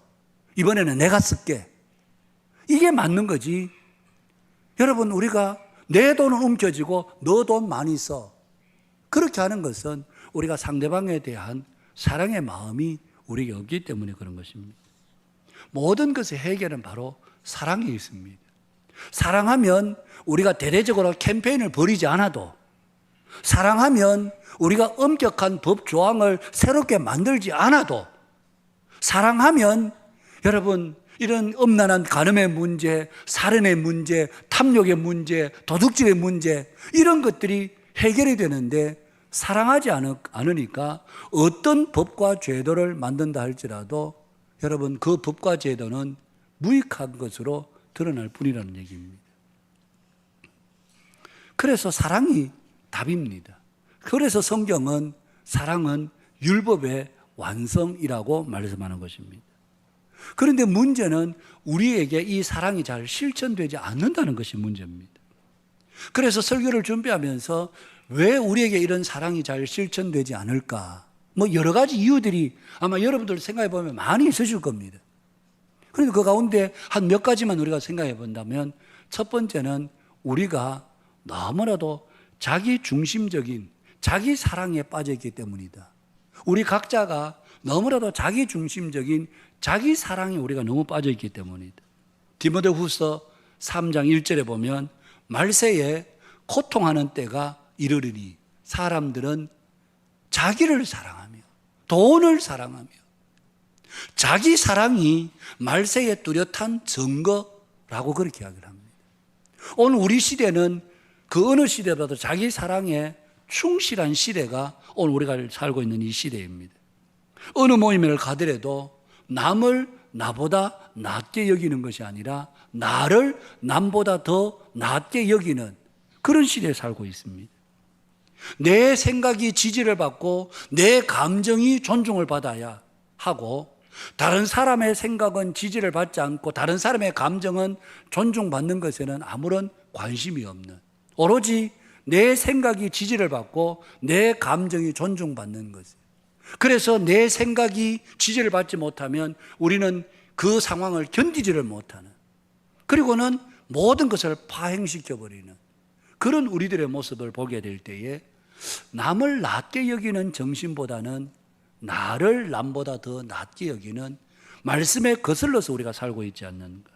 이번에는 내가 쓸게. 이게 맞는 거지. 여러분 우리가 내 돈은 움켜쥐고 너 돈 많이 써. 그렇게 하는 것은 우리가 상대방에 대한 사랑의 마음이 우리에게 없기 때문에 그런 것입니다. 모든 것의 해결은 바로 사랑에 있습니다. 사랑하면 우리가 대대적으로 캠페인을 벌이지 않아도, 사랑하면 우리가 엄격한 법 조항을 새롭게 만들지 않아도, 사랑하면 여러분 이런 엄난한 간음의 문제, 살인의 문제, 탐욕의 문제, 도둑질의 문제 이런 것들이 해결이 되는데 사랑하지 않으니까 어떤 법과 제도를 만든다 할지라도 여러분 그 법과 제도는 무익한 것으로 드러날 뿐이라는 얘기입니다. 그래서 사랑이 답입니다. 그래서 성경은 사랑은 율법의 완성이라고 말씀하는 것입니다. 그런데 문제는 우리에게 이 사랑이 잘 실천되지 않는다는 것이 문제입니다. 그래서 설교를 준비하면서 왜 우리에게 이런 사랑이 잘 실천되지 않을까? 뭐 여러 가지 이유들이 아마 여러분들 생각해 보면 많이 있으실 겁니다. 그런데 그 가운데 한 몇 가지만 우리가 생각해 본다면 첫 번째는 우리가 너무나도 자기 중심적인 자기 사랑에 빠져 있기 때문이다. 우리 각자가 너무나도 자기 중심적인 자기 사랑에 우리가 너무 빠져 있기 때문이다. 디모데후서 3장 1절에 보면 말세에 고통하는 때가 이르리니 사람들은 자기를 사랑하며 돈을 사랑하며 자기 사랑이 말세에 뚜렷한 증거라고 그렇게 이야기를 합니다. 오늘 우리 시대는 그 어느 시대보다도 자기 사랑에 충실한 시대가 오늘 우리가 살고 있는 이 시대입니다. 어느 모임을 가더라도 남을 나보다 낮게 여기는 것이 아니라 나를 남보다 더 낮게 여기는 그런 시대에 살고 있습니다. 내 생각이 지지를 받고 내 감정이 존중을 받아야 하고 다른 사람의 생각은 지지를 받지 않고 다른 사람의 감정은 존중받는 것에는 아무런 관심이 없는, 오로지 내 생각이 지지를 받고 내 감정이 존중받는 것이에요. 그래서 내 생각이 지지를 받지 못하면 우리는 그 상황을 견디지를 못하는, 그리고는 모든 것을 파행시켜버리는 그런 우리들의 모습을 보게 될 때에 남을 낮게 여기는 정신보다는 나를 남보다 더 낮게 여기는 말씀에 거슬러서 우리가 살고 있지 않는가.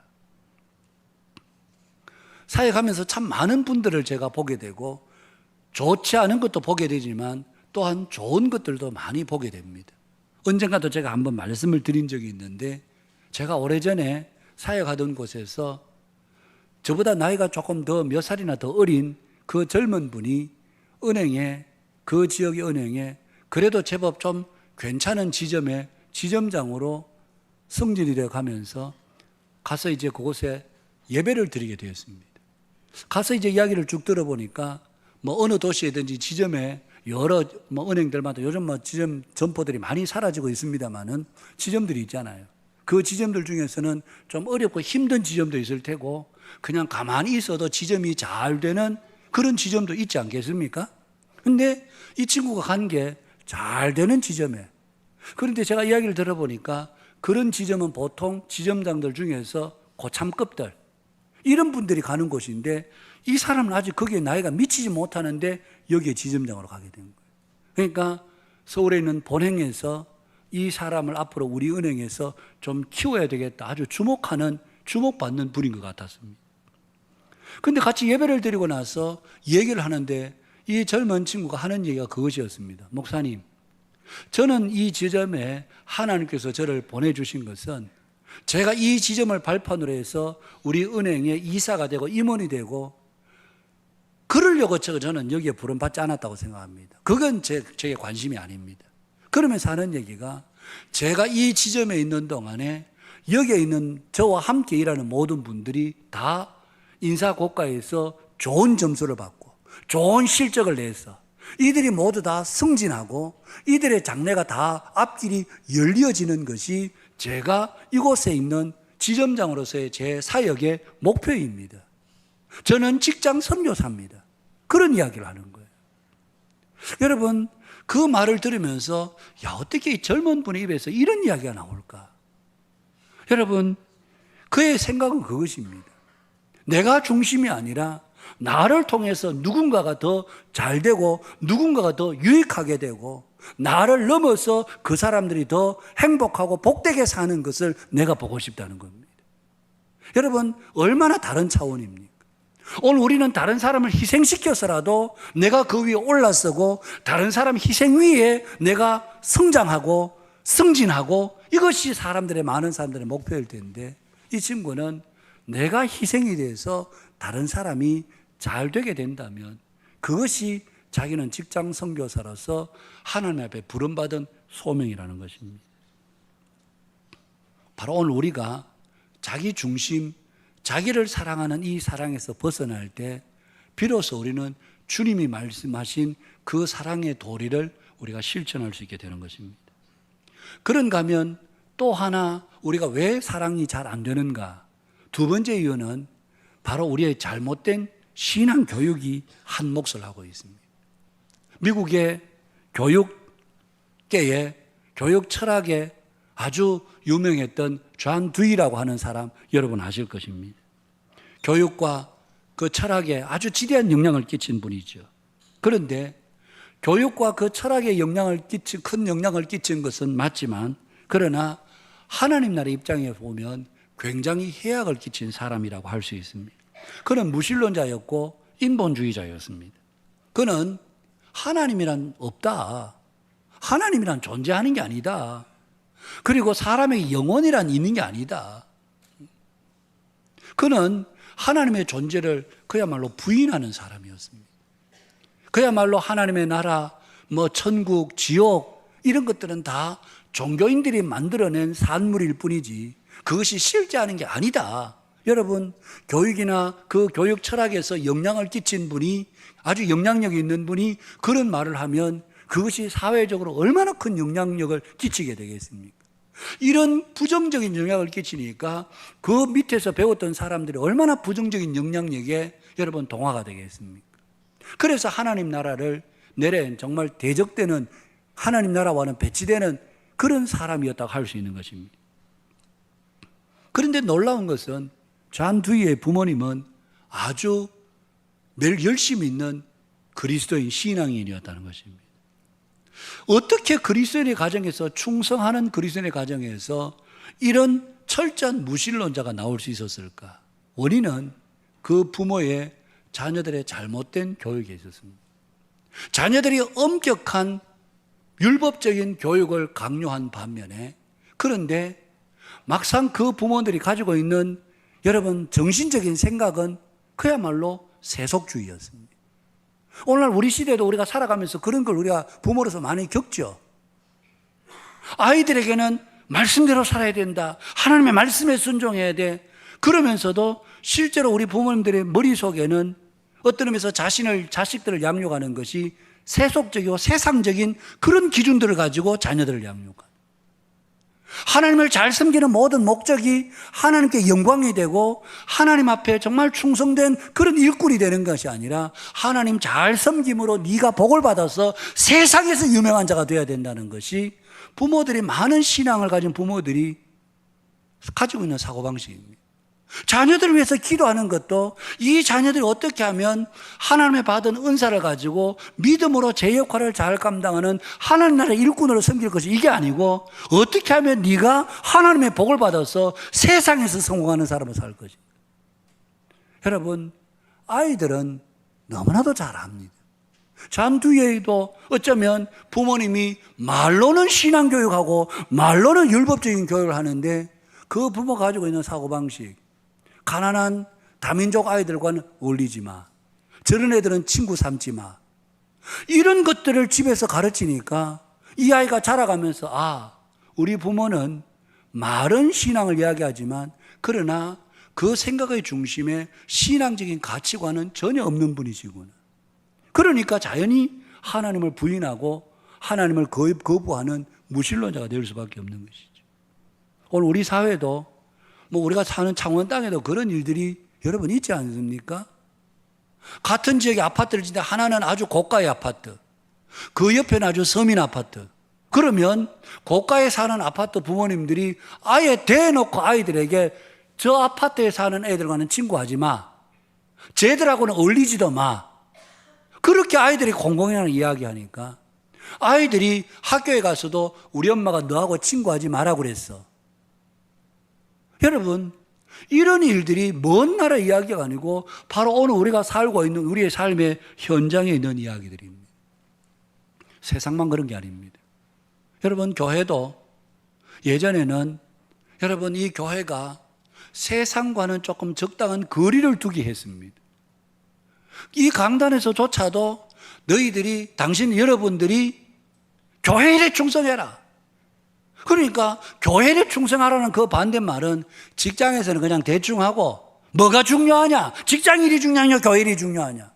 사역하면서 참 많은 분들을 제가 보게 되고 좋지 않은 것도 보게 되지만 또한 좋은 것들도 많이 보게 됩니다. 언젠가도 제가 한번 말씀을 드린 적이 있는데 제가 오래전에 사역하던 곳에서 저보다 나이가 조금 더 몇 살이나 더 어린 그 젊은 분이 은행에, 그 지역의 은행에 그래도 제법 좀 괜찮은 지점의 지점장으로 승진이 되어 가면서 가서 이제 그곳에 예배를 드리게 되었습니다. 가서 이제 이야기를 쭉 들어보니까 뭐 어느 도시에든지 지점에 여러 뭐 은행들마다 요즘 뭐 지점 점포들이 많이 사라지고 있습니다만은 지점들이 있잖아요. 그 지점들 중에서는 좀 어렵고 힘든 지점도 있을 테고 그냥 가만히 있어도 지점이 잘 되는 그런 지점도 있지 않겠습니까? 근데 이 친구가 간 게 잘 되는 지점에, 그런데 제가 이야기를 들어보니까 그런 지점은 보통 지점장들 중에서 고참급들 이런 분들이 가는 곳인데 이 사람은 아직 거기에 나이가 미치지 못하는데 여기에 지점장으로 가게 된 거예요. 그러니까 서울에 있는 본행에서 이 사람을 앞으로 우리 은행에서 좀 키워야 되겠다, 아주 주목받는 분인 것 같았습니다. 근데 같이 예배를 드리고 나서 얘기를 하는데 이 젊은 친구가 하는 얘기가 그것이었습니다. 목사님, 저는 이 지점에 하나님께서 저를 보내주신 것은 제가 이 지점을 발판으로 해서 우리 은행의 이사가 되고 임원이 되고 그러려고 저는 여기에 부름받지 않았다고 생각합니다. 그건 제게 관심이 아닙니다. 그러면서 하는 얘기가 제가 이 지점에 있는 동안에 여기에 있는 저와 함께 일하는 모든 분들이 다 인사고과에서 좋은 점수를 받고 좋은 실적을 내서 이들이 모두 다 승진하고 이들의 장래가 다 앞길이 열려지는 것이 제가 이곳에 있는 지점장으로서의 제 사역의 목표입니다. 저는 직장 선교사입니다. 그런 이야기를 하는 거예요. 여러분, 그 말을 들으면서 야, 어떻게 이 젊은 분의 입에서 이런 이야기가 나올까? 여러분, 그의 생각은 그것입니다. 내가 중심이 아니라 나를 통해서 누군가가 더 잘 되고 누군가가 더 유익하게 되고 나를 넘어서 그 사람들이 더 행복하고 복되게 사는 것을 내가 보고 싶다는 겁니다. 여러분, 얼마나 다른 차원입니까? 오늘 우리는 다른 사람을 희생시켜서라도 내가 그 위에 올라서고 다른 사람 희생 위에 내가 성장하고 승진하고 이것이 많은 사람들의 목표일 텐데 이 친구는 내가 희생이 돼서 다른 사람이 잘 되게 된다면 그것이 자기는 직장 선교사로서 하나님 앞에 부름받은 소명이라는 것입니다. 바로 오늘 우리가 자기 중심, 자기를 사랑하는 이 사랑에서 벗어날 때 비로소 우리는 주님이 말씀하신 그 사랑의 도리를 우리가 실천할 수 있게 되는 것입니다. 그런가 하면 또 하나 우리가 왜 사랑이 잘 안 되는가? 두 번째 이유는 바로 우리의 잘못된 신앙 교육이 한 몫을 하고 있습니다. 미국의 교육계에 교육 철학에 아주 유명했던 존 듀이라고 하는 사람 여러분 아실 것입니다. 교육과 그 철학에 아주 지대한 영향을 끼친 분이죠. 그런데 교육과 그 철학에 큰 영향을 끼친 것은 맞지만 그러나 하나님 나라의 입장에 보면 굉장히 해악을 끼친 사람이라고 할 수 있습니다. 그는 무신론자였고 인본주의자였습니다. 그는 하나님이란 없다. 하나님이란 존재하는 게 아니다. 그리고 사람에게 영혼이란 있는 게 아니다. 그는 하나님의 존재를 그야말로 부인하는 사람이었습니다. 그야말로 하나님의 나라, 천국, 지옥 이런 것들은 다 종교인들이 만들어낸 산물일 뿐이지 그것이 실제하는 게 아니다. 여러분, 교육이나 그 교육 철학에서 영향을 끼친 분이 아주 영향력이 있는 분이 그런 말을 하면 그것이 사회적으로 얼마나 큰 영향력을 끼치게 되겠습니까? 이런 부정적인 영향을 끼치니까 그 밑에서 배웠던 사람들이 얼마나 부정적인 영향력에 여러분 동화가 되겠습니까? 그래서 하나님 나라를 내려온 정말 대적되는 하나님 나라와는 배치되는 그런 사람이었다고 할 수 있는 것입니다. 그런데 놀라운 것은 존 듀이의 부모님은 아주 늘 열심히 있는 그리스도인 신앙인이었다는 것입니다. 어떻게 그리스도인의 가정에서 충성하는 그리스도인의 가정에서 이런 철저한 무신론자가 나올 수 있었을까? 원인은 그 부모의 자녀들의 잘못된 교육에 있었습니다. 자녀들이 엄격한 율법적인 교육을 강요한 반면에 그런데 막상 그 부모들이 가지고 있는 여러분 정신적인 생각은 그야말로 세속주의였습니다. 오늘날 우리 시대도 우리가 살아가면서 그런 걸 우리가 부모로서 많이 겪죠. 아이들에게는 말씀대로 살아야 된다. 하나님의 말씀에 순종해야 돼. 그러면서도 실제로 우리 부모님들의 머릿속에는 어떤 의미에서 자식들을 양육하는 것이 세속적이고 세상적인 그런 기준들을 가지고 자녀들을 양육하는. 하나님을 잘 섬기는 모든 목적이 하나님께 영광이 되고 하나님 앞에 정말 충성된 그런 일꾼이 되는 것이 아니라 하나님 잘 섬김으로 네가 복을 받아서 세상에서 유명한 자가 되어야 된다는 것이 부모들이, 많은 신앙을 가진 부모들이 가지고 있는 사고방식입니다. 자녀들을 위해서 기도하는 것도 이 자녀들이 어떻게 하면 하나님의 받은 은사를 가지고 믿음으로 제 역할을 잘 감당하는 하나님 나라의 일꾼으로 섬길 것이, 이게 아니고 어떻게 하면 네가 하나님의 복을 받아서 세상에서 성공하는 사람으로 살 것인가. 여러분, 아이들은 너무나도 잘 압니다. 잠 뒤에도 어쩌면 부모님이 말로는 신앙교육하고 말로는 율법적인 교육을 하는데 그 부모가 가지고 있는 사고방식, 가난한 다민족 아이들과는 어울리지 마, 저런 애들은 친구 삼지 마, 이런 것들을 집에서 가르치니까 이 아이가 자라가면서 우리 부모는 말은 신앙을 이야기하지만 그러나 그 생각의 중심에 신앙적인 가치관은 전혀 없는 분이시구나. 그러니까 자연히 하나님을 부인하고 하나님을 거부하는 무신론자가 될 수밖에 없는 것이죠. 오늘 우리 사회도 우리가 사는 창원 땅에도 그런 일들이 여러분 있지 않습니까? 같은 지역의 아파트를 짓는데 하나는 아주 고가의 아파트, 그 옆에는 아주 서민 아파트. 그러면 고가에 사는 아파트 부모님들이 아예 대놓고 아이들에게 저 아파트에 사는 애들과는 친구하지 마, 쟤들하고는 어울리지도 마, 그렇게 아이들이 공공연하게 이야기하니까 아이들이 학교에 가서도 우리 엄마가 너하고 친구하지 마라 그랬어. 여러분, 이런 일들이 먼 나라 이야기가 아니고 바로 오늘 우리가 살고 있는 우리의 삶의 현장에 있는 이야기들입니다. 세상만 그런 게 아닙니다. 여러분, 교회도 예전에는 여러분 이 교회가 세상과는 조금 적당한 거리를 두게 했습니다. 이 강단에서조차도 너희들이, 여러분들이 교회 일에 충성해라. 그러니까 교회 일에 충성하라는 그 반대말은 직장에서는 그냥 대충 하고, 뭐가 중요하냐? 직장 일이 중요하냐? 교회 일이 중요하냐?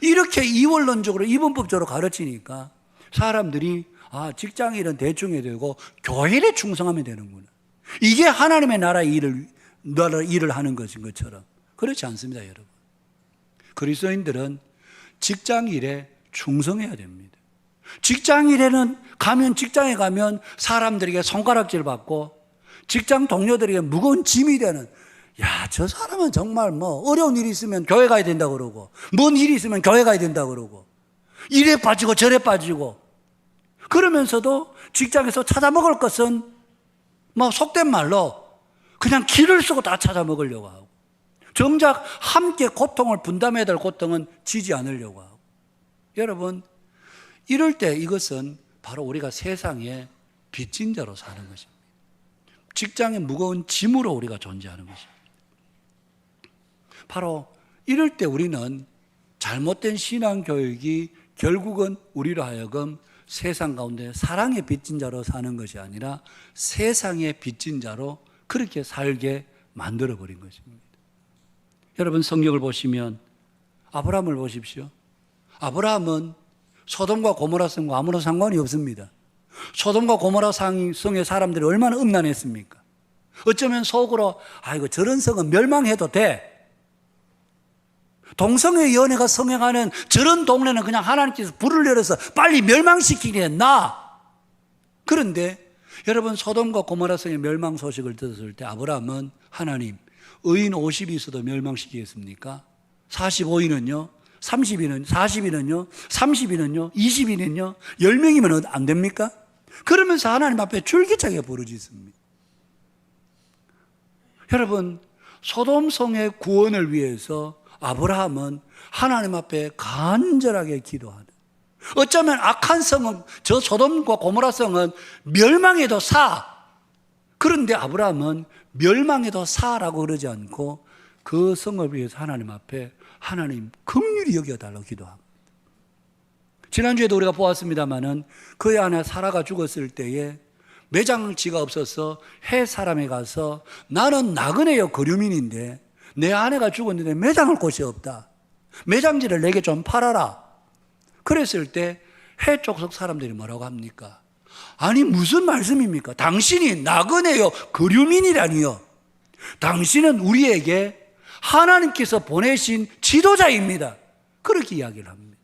이렇게 이원론적으로, 이분법적으로 가르치니까 사람들이 직장 일은 대충 해야 되고 교회 일에 충성하면 되는구나. 이게 하나님의 나라의 일을 하는 것인 것처럼. 그렇지 않습니다, 여러분. 그리스도인들은 직장 일에 충성해야 됩니다. 직장 일에는 직장에 가면 사람들에게 손가락질 받고 직장 동료들에게 무거운 짐이 되는, 저 사람은 정말 어려운 일이 있으면 교회 가야 된다고 그러고, 뭔 일이 있으면 교회 가야 된다고 그러고, 이래 빠지고 저래 빠지고, 그러면서도 직장에서 찾아 먹을 것은 속된 말로 그냥 길을 쓰고 다 찾아 먹으려고 하고, 정작 함께 고통을 분담해야 될 고통은 지지 않으려고 하고. 여러분, 이럴 때 이것은 바로 우리가 세상에 빚진 자로 사는 것입니다. 직장의 무거운 짐으로 우리가 존재하는 것입니다. 바로 이럴 때 우리는 잘못된 신앙교육이 결국은 우리로 하여금 세상 가운데 사랑의 빚진 자로 사는 것이 아니라 세상의 빚진 자로 그렇게 살게 만들어버린 것입니다. 여러분, 성경을 보시면 아브라함을 보십시오. 아브라함은 소돔과 고모라 성과 아무런 상관이 없습니다. 소돔과 고모라 성의 사람들이 얼마나 음란했습니까? 어쩌면 속으로 저런 성은 멸망해도 돼, 동성애 연애가 성행하는 저런 동네는 그냥 하나님께서 불을 내려서 빨리 멸망시키기에 나. 그런데 여러분, 소돔과 고모라 성의 멸망 소식을 들었을 때 아브라함은 하나님, 의인 50이 있어도 멸망시키겠습니까? 45인은요? 30인은, 40인은요? 30인은요? 20인은요? 10명이면 안 됩니까? 그러면서 하나님 앞에 줄기차게 부르짖습니다. 여러분, 소돔성의 구원을 위해서 아브라함은 하나님 앞에 간절하게 기도하는, 어쩌면 악한 성은, 저 소돔과 고모라 성은 멸망해도 사. 그런데 아브라함은 멸망해도 사라고 그러지 않고 그 성을 위해서 하나님 앞에 하나님 긍휼히 여겨달라고 기도합니다. 지난주에도 우리가 보았습니다마는 그의 아내 사라가 죽었을 때에 매장지가 없어서 해 사람에 가서 나는 나그네요 거류민인데 내 아내가 죽었는데 매장할 곳이 없다. 매장지를 내게 좀 팔아라. 그랬을 때 해족속 사람들이 뭐라고 합니까? 아니 무슨 말씀입니까? 당신이 나그네요 그류민이라니요. 당신은 우리에게 하나님께서 보내신 지도자입니다. 그렇게 이야기를 합니다.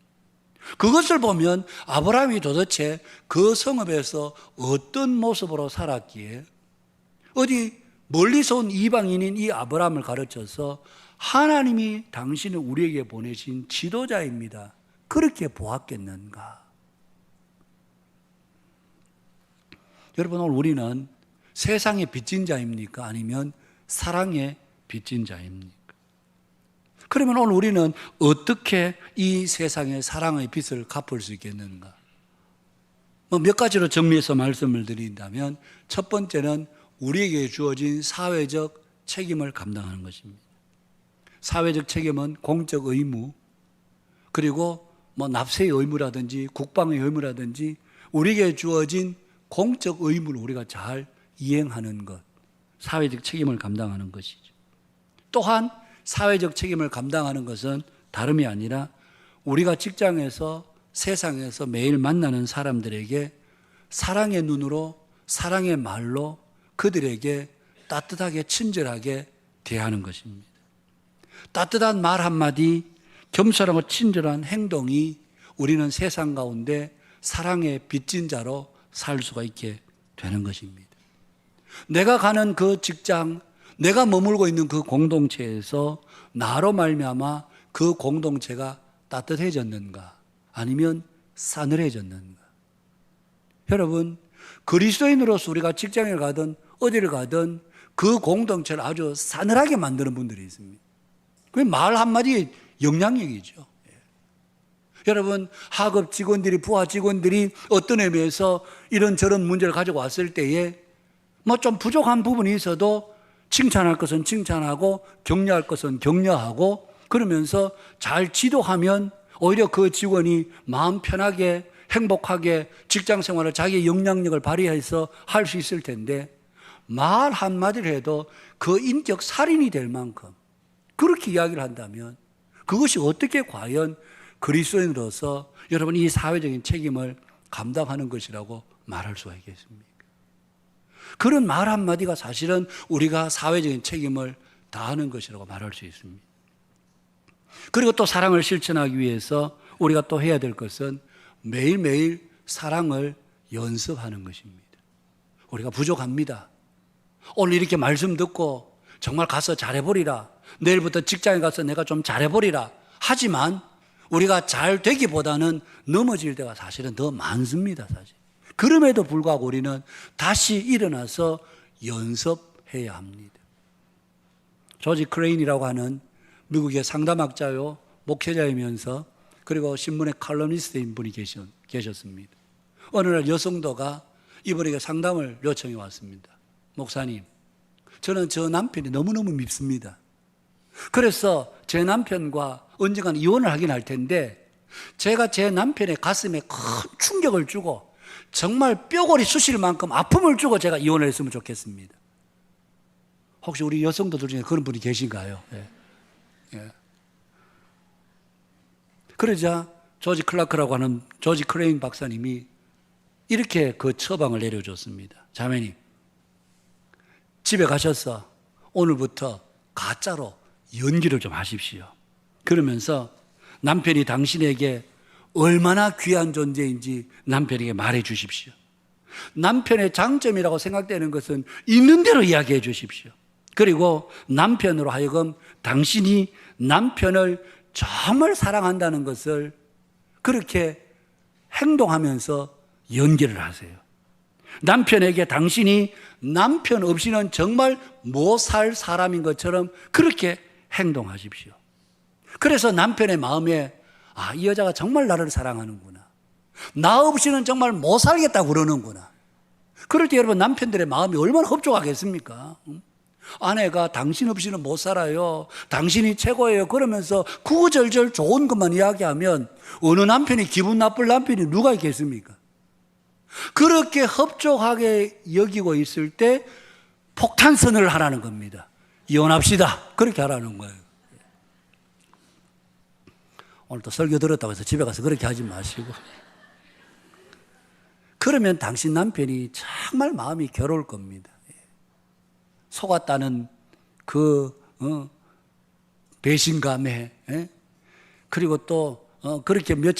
그것을 보면 아브라함이 도대체 그 성읍에서 어떤 모습으로 살았기에 어디 멀리서 온 이방인인 이 아브라함을 가르쳐서 하나님이 당신을 우리에게 보내신 지도자입니다. 그렇게 보았겠는가? 여러분, 오늘 우리는 세상의 빚진 자입니까? 아니면 사랑의 빚진 자입니까? 그러면 오늘 우리는 어떻게 이 세상의 사랑의 빚을 갚을 수 있겠는가? 몇 가지로 정리해서 말씀을 드린다면 첫 번째는 우리에게 주어진 사회적 책임을 감당하는 것입니다. 사회적 책임은 공적 의무, 그리고 납세의 의무라든지 국방의 의무라든지 우리에게 주어진 공적 의무를 우리가 잘 이행하는 것, 사회적 책임을 감당하는 것이죠. 또한 사회적 책임을 감당하는 것은 다름이 아니라 우리가 직장에서 세상에서 매일 만나는 사람들에게 사랑의 눈으로, 사랑의 말로 그들에게 따뜻하게 친절하게 대하는 것입니다. 따뜻한 말 한마디, 겸손하고 친절한 행동이 우리는 세상 가운데 사랑의 빚진 자로 살 수가 있게 되는 것입니다. 내가 가는 그 직장, 내가 머물고 있는 그 공동체에서 나로 말미암아 그 공동체가 따뜻해졌는가? 아니면 싸늘해졌는가? 여러분, 그리스도인으로서 우리가 직장에 가든 어디를 가든 그 공동체를 아주 싸늘하게 만드는 분들이 있습니다. 그게 말 한마디의 영향력이죠. 여러분, 하급 직원들이, 부하 직원들이 어떤 의미에서 이런저런 문제를 가지고 왔을 때에 좀 부족한 부분이 있어도 칭찬할 것은 칭찬하고 격려할 것은 격려하고 그러면서 잘 지도하면 오히려 그 직원이 마음 편하게 행복하게 직장 생활을 자기의 영향력을 발휘해서 할 수 있을 텐데 말 한마디를 해도 그 인격 살인이 될 만큼 그렇게 이야기를 한다면 그것이 어떻게 과연 그리스도인으로서 여러분 이 사회적인 책임을 감당하는 것이라고 말할 수가 있겠습니까? 그런 말 한마디가 사실은 우리가 사회적인 책임을 다하는 것이라고 말할 수 있습니다. 그리고 또 사랑을 실천하기 위해서 우리가 또 해야 될 것은 매일매일 사랑을 연습하는 것입니다. 우리가 부족합니다. 오늘 이렇게 말씀 듣고 정말 가서 잘해보리라. 내일부터 직장에 가서 내가 좀 잘해보리라. 하지만 우리가 잘 되기보다는 넘어질 때가 사실은 더 많습니다. 사실. 그럼에도 불구하고 우리는 다시 일어나서 연습해야 합니다. 조지 크레인이라고 하는 미국의 상담학자요, 목회자이면서 그리고 신문의 칼럼니스트인 분이 계셨습니다. 어느 날 여성도가 이분에게 상담을 요청해 왔습니다. 목사님, 저는 저 남편이 너무너무 밉습니다. 그래서 제 남편과 언젠간 이혼을 하긴 할 텐데 제가 제 남편의 가슴에 큰 충격을 주고 정말 뼈골이 쑤실 만큼 아픔을 주고 제가 이혼을 했으면 좋겠습니다. 혹시 우리 여성도들 중에 그런 분이 계신가요? 예. 예. 그러자 조지 클라크라고 하는 조지 크레인 박사님이 이렇게 그 처방을 내려줬습니다. 자매님, 집에 가셔서 오늘부터 가짜로 연기를 좀 하십시오. 그러면서 남편이 당신에게 얼마나 귀한 존재인지 남편에게 말해 주십시오. 남편의 장점이라고 생각되는 것은 있는 대로 이야기해 주십시오. 그리고 남편으로 하여금 당신이 남편을 정말 사랑한다는 것을 그렇게 행동하면서 연기를 하세요. 남편에게 당신이 남편 없이는 정말 못 살 사람인 것처럼 그렇게 행동하십시오. 그래서 남편의 마음에 이 여자가 정말 나를 사랑하는구나. 나 없이는 정말 못 살겠다고 그러는구나. 그럴 때 여러분 남편들의 마음이 얼마나 흡족하겠습니까? 아내가 당신 없이는 못 살아요. 당신이 최고예요. 그러면서 구구절절 좋은 것만 이야기하면 어느 남편이 기분 나쁠 남편이 누가 있겠습니까? 그렇게 흡족하게 여기고 있을 때 폭탄선을 하라는 겁니다. 이혼합시다. 그렇게 하라는 거예요. 오늘 또 설교 들었다고 해서 집에 가서 그렇게 하지 마시고. 그러면 당신 남편이 정말 마음이 괴로울 겁니다. 속았다는 그 배신감에, 그리고 또 그렇게 몇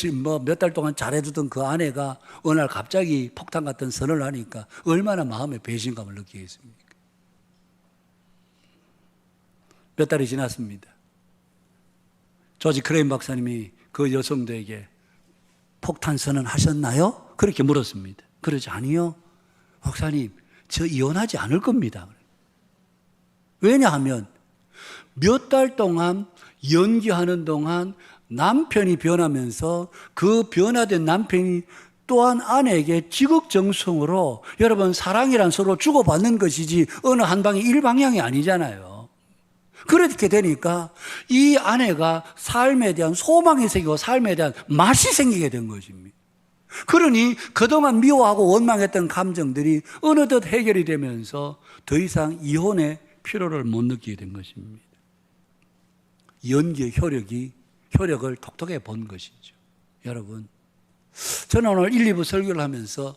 달 동안 잘해주던 그 아내가 어느 날 갑자기 폭탄 같은 선언을 하니까 얼마나 마음에 배신감을 느끼겠습니까? 몇 달이 지났습니다. 조지 크레인 박사님이 그 여성들에게 폭탄 선언하셨나요? 그렇게 물었습니다. 그러지 아니요. 박사님, 저 이혼하지 않을 겁니다. 왜냐하면 몇 달 동안 연기하는 동안 남편이 변하면서 그 변화된 남편이 또한 아내에게 지극정성으로, 여러분 사랑이란 서로 주고받는 것이지 어느 한 방이 일방향이 아니잖아요. 그렇게 되니까 이 아내가 삶에 대한 소망이 생기고 삶에 대한 맛이 생기게 된 것입니다. 그러니 그동안 미워하고 원망했던 감정들이 어느덧 해결이 되면서 더 이상 이혼의 필요를 못 느끼게 된 것입니다. 연기의 효력을 똑똑하게 본 것이죠. 여러분, 저는 오늘 1, 2부 설교를 하면서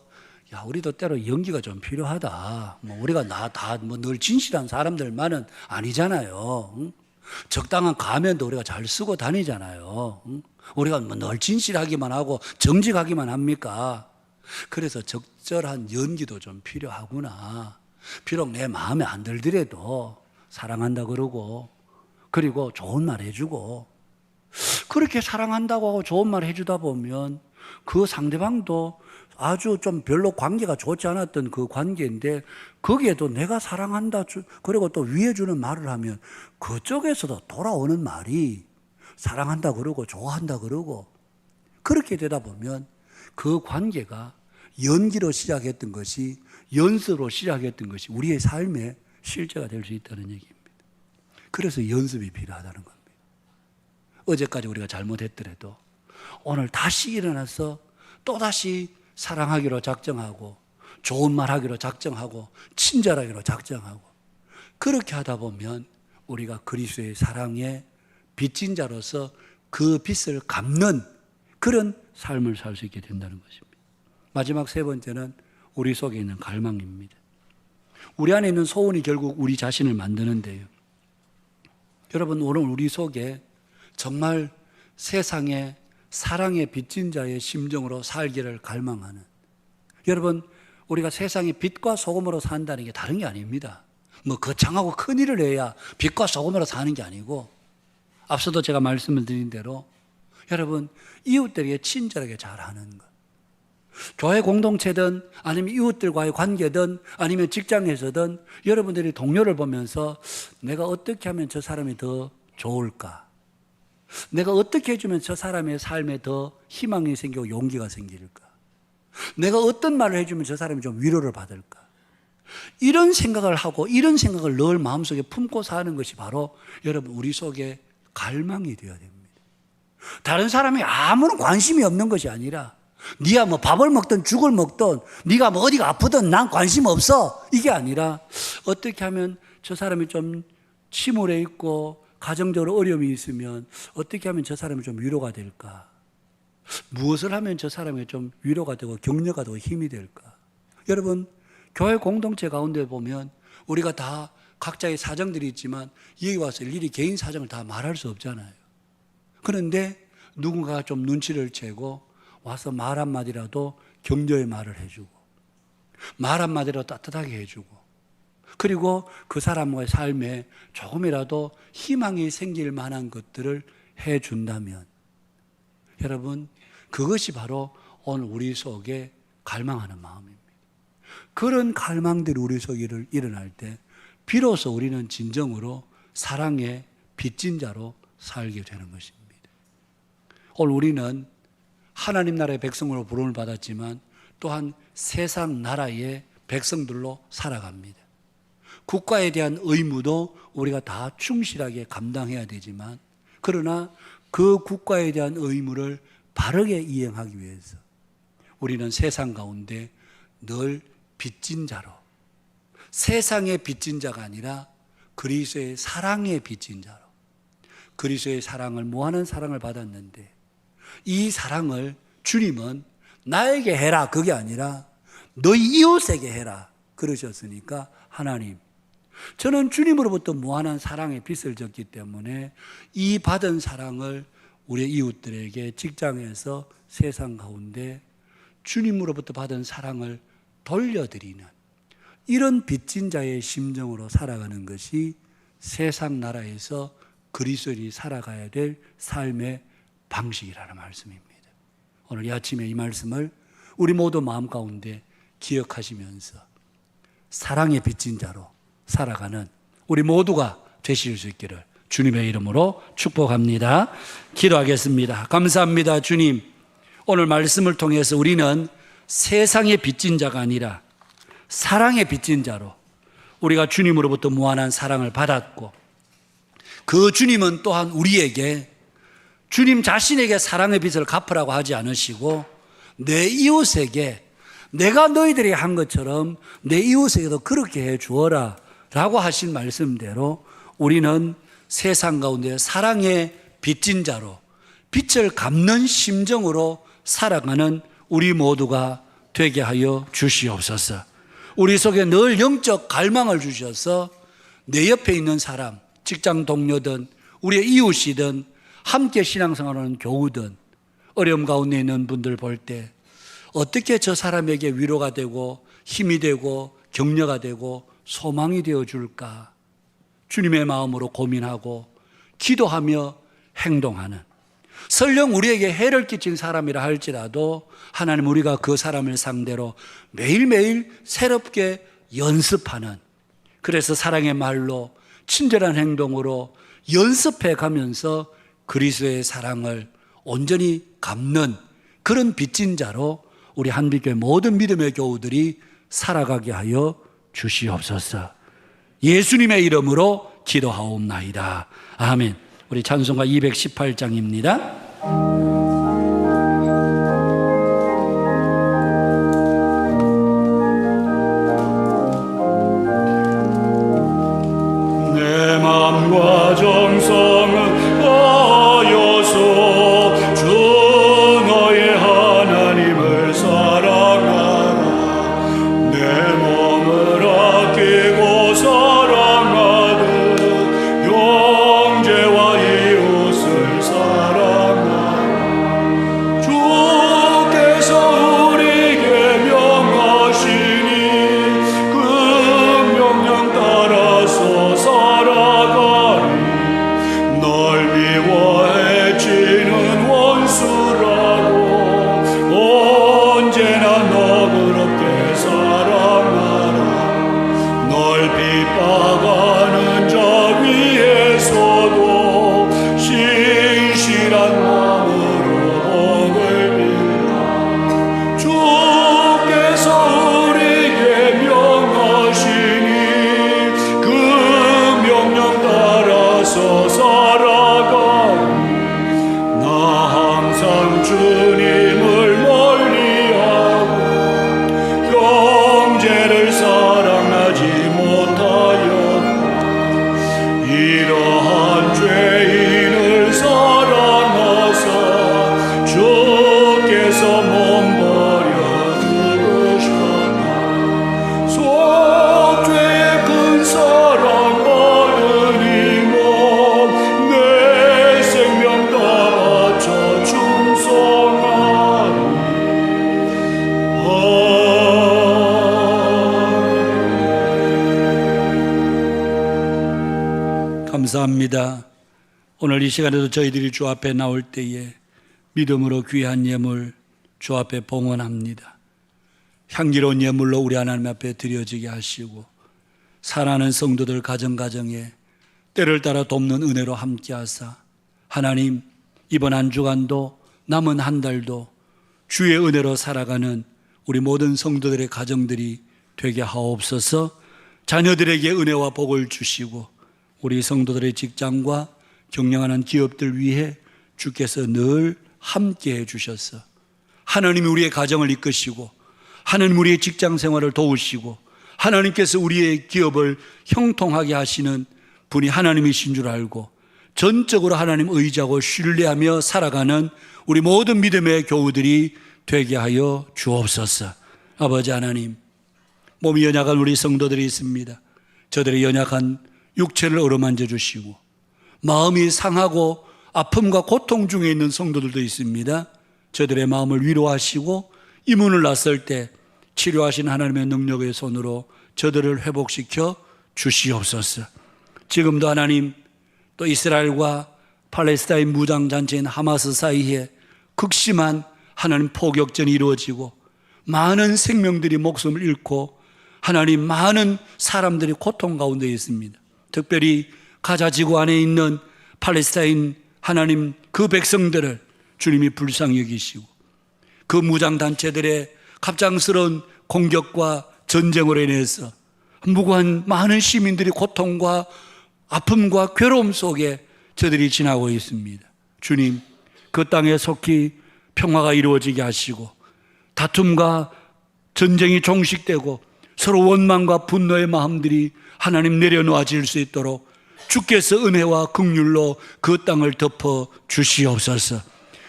우리도 때로 연기가 좀 필요하다. 우리가 늘 진실한 사람들만은 아니잖아요. 적당한 가면도 우리가 잘 쓰고 다니잖아요. 우리가 늘 진실하기만 하고 정직하기만 합니까? 그래서 적절한 연기도 좀 필요하구나. 비록 내 마음에 안 들더라도 사랑한다 그러고, 그리고 좋은 말 해주고, 그렇게 사랑한다고 하고 좋은 말 해주다 보면 그 상대방도 아주 좀 별로 관계가 좋지 않았던 그 관계인데 거기에도 내가 사랑한다 그리고 또 위해주는 말을 하면 그쪽에서도 돌아오는 말이 사랑한다 그러고 좋아한다 그러고, 그렇게 되다 보면 그 관계가 연기로 시작했던 것이 연습으로 시작했던 것이 우리의 삶의 실제가 될 수 있다는 얘기입니다. 그래서 연습이 필요하다는 겁니다. 어제까지 우리가 잘못했더라도 오늘 다시 일어나서 또다시 사랑하기로 작정하고 좋은 말 하기로 작정하고 친절하기로 작정하고, 그렇게 하다 보면 우리가 그리스도의 사랑의 빚진 자로서 그 빚을 갚는 그런 삶을 살 수 있게 된다는 것입니다. 마지막 세 번째는 우리 속에 있는 갈망입니다. 우리 안에 있는 소원이 결국 우리 자신을 만드는데요. 여러분, 오늘 우리 속에 정말 세상에 사랑의 빚진 자의 심정으로 살기를 갈망하는, 여러분, 우리가 세상의 빛과 소금으로 산다는 게 다른 게 아닙니다. 거창하고 큰 일을 해야 빛과 소금으로 사는 게 아니고, 앞서도 제가 말씀을 드린 대로 여러분, 이웃들에게 친절하게 잘하는 것, 교회 공동체든 아니면 이웃들과의 관계든 아니면 직장에서든 여러분들이 동료를 보면서 내가 어떻게 하면 저 사람이 더 좋을까, 내가 어떻게 해주면 저 사람의 삶에 더 희망이 생기고 용기가 생길까, 내가 어떤 말을 해주면 저 사람이 좀 위로를 받을까, 이런 생각을 하고 이런 생각을 늘 마음속에 품고 사는 것이 바로 여러분 우리 속에 갈망이 되어야 됩니다. 다른 사람이 아무런 관심이 없는 것이 아니라 네가 밥을 먹든 죽을 먹든 네가 어디가 아프든 난 관심 없어, 이게 아니라 어떻게 하면 저 사람이 좀 침울해 있고 가정적으로 어려움이 있으면 어떻게 하면 저 사람이 좀 위로가 될까, 무엇을 하면 저 사람이 좀 위로가 되고 격려가 되고 힘이 될까. 여러분, 교회 공동체 가운데 보면 우리가 다 각자의 사정들이 있지만 여기 와서 일일이 개인 사정을 다 말할 수 없잖아요. 그런데 누군가가 좀 눈치를 채고 와서 말 한마디라도 격려의 말을 해주고 말 한마디라도 따뜻하게 해주고, 그리고 그 사람의 삶에 조금이라도 희망이 생길 만한 것들을 해준다면 여러분, 그것이 바로 오늘 우리 속에 갈망하는 마음입니다. 그런 갈망들이 우리 속에 일어날 때 비로소 우리는 진정으로 사랑의 빚진 자로 살게 되는 것입니다. 오늘 우리는 하나님 나라의 백성으로 부름을 받았지만 또한 세상 나라의 백성들로 살아갑니다. 국가에 대한 의무도 우리가 다 충실하게 감당해야 되지만, 그러나 그 국가에 대한 의무를 바르게 이행하기 위해서 우리는 세상 가운데 늘 빚진 자로, 세상의 빚진 자가 아니라 그리스도의 사랑의 빚진 자로, 그리스도의 사랑을 무한한 사랑을 받았는데 이 사랑을 주님은 나에게 해라 그게 아니라 너희 이웃에게 해라 그러셨으니까 하나님, 저는 주님으로부터 무한한 사랑의 빚을 졌기 때문에 이 받은 사랑을 우리 이웃들에게 직장에서 세상 가운데 주님으로부터 받은 사랑을 돌려드리는 이런 빚진 자의 심정으로 살아가는 것이 세상 나라에서 그리스도인이 살아가야 될 삶의 방식이라는 말씀입니다. 오늘 이 아침에 이 말씀을 우리 모두 마음 가운데 기억하시면서 사랑의 빚진 자로 살아가는 우리 모두가 되실 수 있기를 주님의 이름으로 축복합니다. 기도하겠습니다. 감사합니다. 주님, 오늘 말씀을 통해서 우리는 세상의 빚진 자가 아니라 사랑의 빚진 자로 우리가 주님으로부터 무한한 사랑을 받았고, 그 주님은 또한 우리에게 주님 자신에게 사랑의 빚을 갚으라고 하지 않으시고 내 이웃에게 내가 너희들이 한 것처럼 내 이웃에게도 그렇게 해 주어라 라고 하신 말씀대로 우리는 세상 가운데 사랑의 빚진 자로 빚을 갚는 심정으로 살아가는 우리 모두가 되게 하여 주시옵소서. 우리 속에 늘 영적 갈망을 주셔서 내 옆에 있는 사람, 직장 동료든 우리의 이웃이든 함께 신앙생활하는 교우든 어려움 가운데 있는 분들 볼 때 어떻게 저 사람에게 위로가 되고 힘이 되고 격려가 되고 소망이 되어줄까 주님의 마음으로 고민하고 기도하며 행동하는, 설령 우리에게 해를 끼친 사람이라 할지라도 하나님, 우리가 그 사람을 상대로 매일매일 새롭게 연습하는, 그래서 사랑의 말로 친절한 행동으로 연습해 가면서 그리스도의 사랑을 온전히 갚는 그런 빚진 자로 우리 한빛교회 모든 믿음의 교우들이 살아가게 하여 주시옵소서. 예수님의 이름으로 기도하옵나이다. 아멘. 우리 찬송가 218장입니다. 내 마음과 정성을 다하여서 주 너의 하나님을 사랑하라. 내 몸을 아끼고 사랑하듯 형제와 이웃을 사랑하라. 주께서 우리에게 명하시니 그 명령 따라서 살아가리. 널 미워해치는 원수라도 언제나 너그럽게 사랑하라. 널 핍박하는 자 위에서도 신실한 마음으로 복을 빌라. 주께서 우리에게 명하시니 그 명령 따라서 살아가니 나 항상 주님을 멀리하고 형제를 사랑하지 못하였다. 이러한 죄인을 사랑하사 주께서 몸버려 죽으셨다. 속죄의 큰 사랑 받으니 몸 내 생명 다 바쳐 충성하리. 감사합니다. 오늘 이 시간에도 저희들이 주 앞에 나올 때에 믿음으로 귀한 예물 주 앞에 봉헌합니다. 향기로운 예물로 우리 하나님 앞에 드려지게 하시고 사랑하는 성도들 가정가정에 때를 따라 돕는 은혜로 함께 하사 하나님, 이번 한 주간도 남은 한 달도 주의 은혜로 살아가는 우리 모든 성도들의 가정들이 되게 하옵소서. 자녀들에게 은혜와 복을 주시고 우리 성도들의 직장과 경영하는 기업들 위해 주께서 늘 함께 해주셔서 하나님이 우리의 가정을 이끄시고 하나님 우리의 직장 생활을 도우시고 하나님께서 우리의 기업을 형통하게 하시는 분이 하나님이신 줄 알고 전적으로 하나님 의지하고 신뢰하며 살아가는 우리 모든 믿음의 교우들이 되게 하여 주옵소서. 아버지 하나님, 몸이 연약한 우리 성도들이 있습니다. 저들의 연약한 육체를 어루만져 주시고 마음이 상하고 아픔과 고통 중에 있는 성도들도 있습니다. 저들의 마음을 위로하시고 이 문을 났을 때 치료하신 하나님의 능력의 손으로 저들을 회복시켜 주시옵소서. 지금도 하나님, 또 이스라엘과 팔레스타인 무장단체인 하마스 사이에 극심한 하나님 포격전이 이루어지고 많은 생명들이 목숨을 잃고 하나님 많은 사람들이 고통 가운데 있습니다. 특별히 가자 지구 안에 있는 팔레스타인 하나님 그 백성들을 주님이 불쌍히 여기시고 그 무장단체들의 갑작스러운 공격과 전쟁으로 인해서 무고한 많은 시민들이 고통과 아픔과 괴로움 속에 저들이 지나고 있습니다. 주님, 그 땅에 속히 평화가 이루어지게 하시고 다툼과 전쟁이 종식되고 서로 원망과 분노의 마음들이 하나님 내려놓아질 수 있도록 주께서 은혜와 긍휼로 그 땅을 덮어 주시옵소서.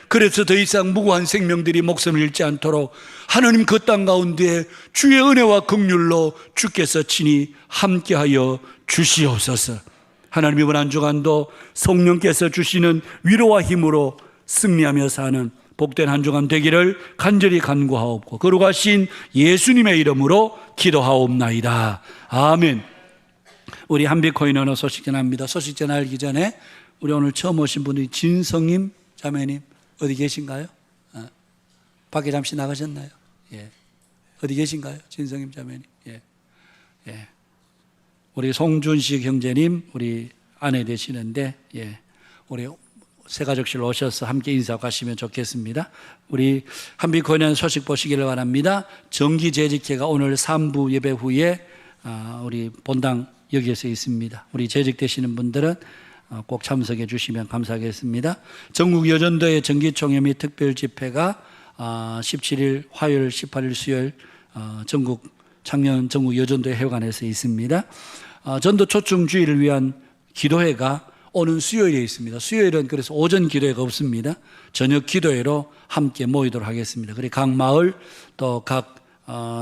그래서 더 이상 무고한 생명들이 목숨을 잃지 않도록 하나님 그 땅 가운데 주의 은혜와 긍휼로 주께서 친히 함께하여 주시옵소서. 하나님 이번 한 주간도 성령께서 주시는 위로와 힘으로 승리하며 사는 복된 한 주간 되기를 간절히 간구하옵고 거룩하신 예수님의 이름으로 기도하옵나이다. 아멘. 우리 한빛코인 언어 소식 전합니다. 소식 전하기 전에 우리 오늘 처음 오신 분이 진성님 자매님 어디 계신가요? 밖에 잠시 나가셨나요? 예. 어디 계신가요? 진성님 자매님. 예. 예. 우리 송준식 형제님 우리 아내 되시는데 예. 우리 세 가족실 오셔서 함께 인사 가시면 좋겠습니다. 우리 한빛코인 소식 보시기를 바랍니다. 정기 재직회가 오늘 3부 예배 후에 우리 본당 여기에서 있습니다. 우리 재직되시는 분들은 꼭 참석해 주시면 감사하겠습니다. 전국 여전도의 정기총회 및 특별집회가 17일 화요일 18일 수요일 전국 창녕 전국 여전도회 회관에서 있습니다. 전도 초청주의를 위한 기도회가 오는 수요일에 있습니다. 수요일은 그래서 오전 기도회가 없습니다. 저녁 기도회로 함께 모이도록 하겠습니다. 그리고 각 마을 또 각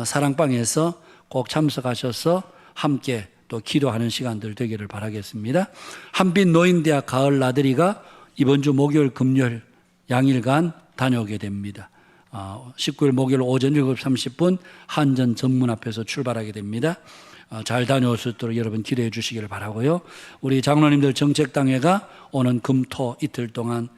사랑방에서 꼭 참석하셔서 함께 또 기도하는 시간들 되기를 바라겠습니다. 한빛 노인대학 가을 나들이가 이번 주 목요일 금요일 양일간 다녀오게 됩니다. 19일 목요일 오전 7시 30분 한전 전문 앞에서 출발하게 됩니다. 잘 다녀올 수 있도록 여러분 기도해 주시기를 바라고요. 우리 장로님들 정책당회가 오는 금토 이틀 동안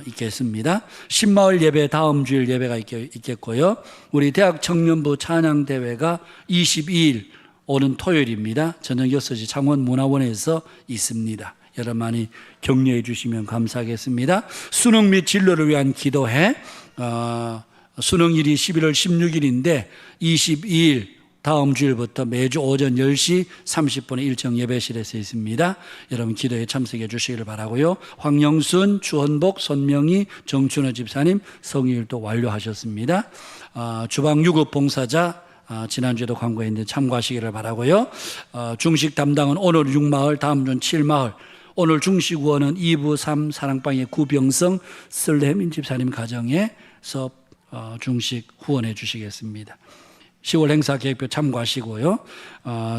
있겠습니다. 신마을 예배 다음 주일 예배가 있겠고요. 우리 대학 청년부 찬양대회가 22일 오는 토요일입니다. 저녁 6시 창원문화원에서 있습니다. 여러분 많이 격려해 주시면 감사하겠습니다. 수능 및 진로를 위한 기도회 수능일이 11월 16일인데 22일 다음 주일부터 매주 오전 10시 30분에 일정 예배실에서 있습니다. 여러분 기도에 참석해 주시기를 바라고요. 황영순, 주헌복, 손명희, 정춘호 집사님 성일도 완료하셨습니다. 주방 유급 봉사자 지난주에도 광고했는데 참고하시기를 바라고요. 중식 담당은 오늘 6마을, 다음 주는 7마을. 오늘 중식 후원은 2부 3 사랑방의 구병성 설레민 집사님 가정에서 중식 후원해 주시겠습니다. 10월 행사 계획표 참고하시고요.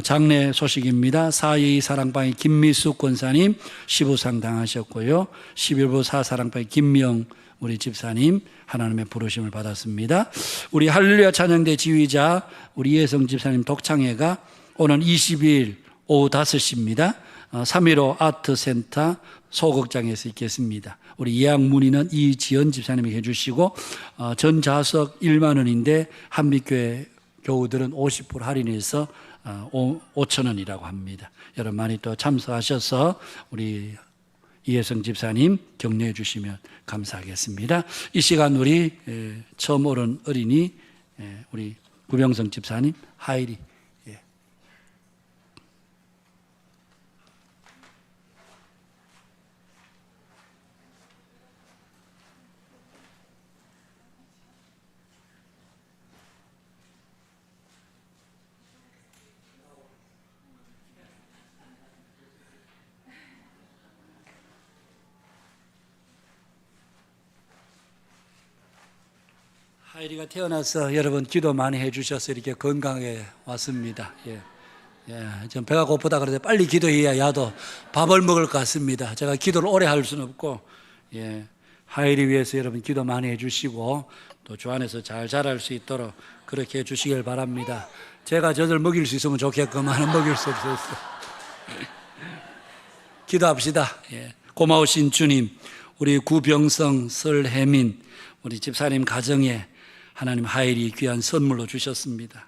장례 소식입니다. 4.22 사랑방의 김미숙 권사님 시부상 당하셨고요. 11부 4 사랑방의 김명 우리 집사님 하나님의 부르심을 받았습니다. 우리 할렐루야 찬양대 지휘자 우리 예성 집사님 독창회가 오는 22일 오후 5시입니다. 3.15 아트센터 소극장에서 있겠습니다. 우리 예약 문의는 이지연 집사님이 해주시고 전좌석 1만 원인데 한빛교회 교우들은 50% 할인해서 5천 원이라고 합니다. 여러분 많이 또 참석하셔서 우리 이혜성 집사님 격려해 주시면 감사하겠습니다. 이 시간 우리 처음 오른 어린이 우리 구병성 집사님 하이리 하이리가 태어나서 여러분 기도 많이 해주셔서 이렇게 건강하게 왔습니다. 좀 배가 고프다 그러는데 빨리 기도해야 야도 밥을 먹을 것 같습니다. 제가 기도를 오래 할 수는 없고, 하이리 위해서 여러분 기도 많이 해주시고 또 주 안에서 잘 자랄 수 있도록 그렇게 해주시길 바랍니다. 제가 저들 먹일 수 있으면 좋겠구만 먹일 수 없어서 기도합시다. 고마우신 주님, 우리 구병성, 설혜민 우리 집사님 가정에 하나님 하이리 귀한 선물로 주셨습니다.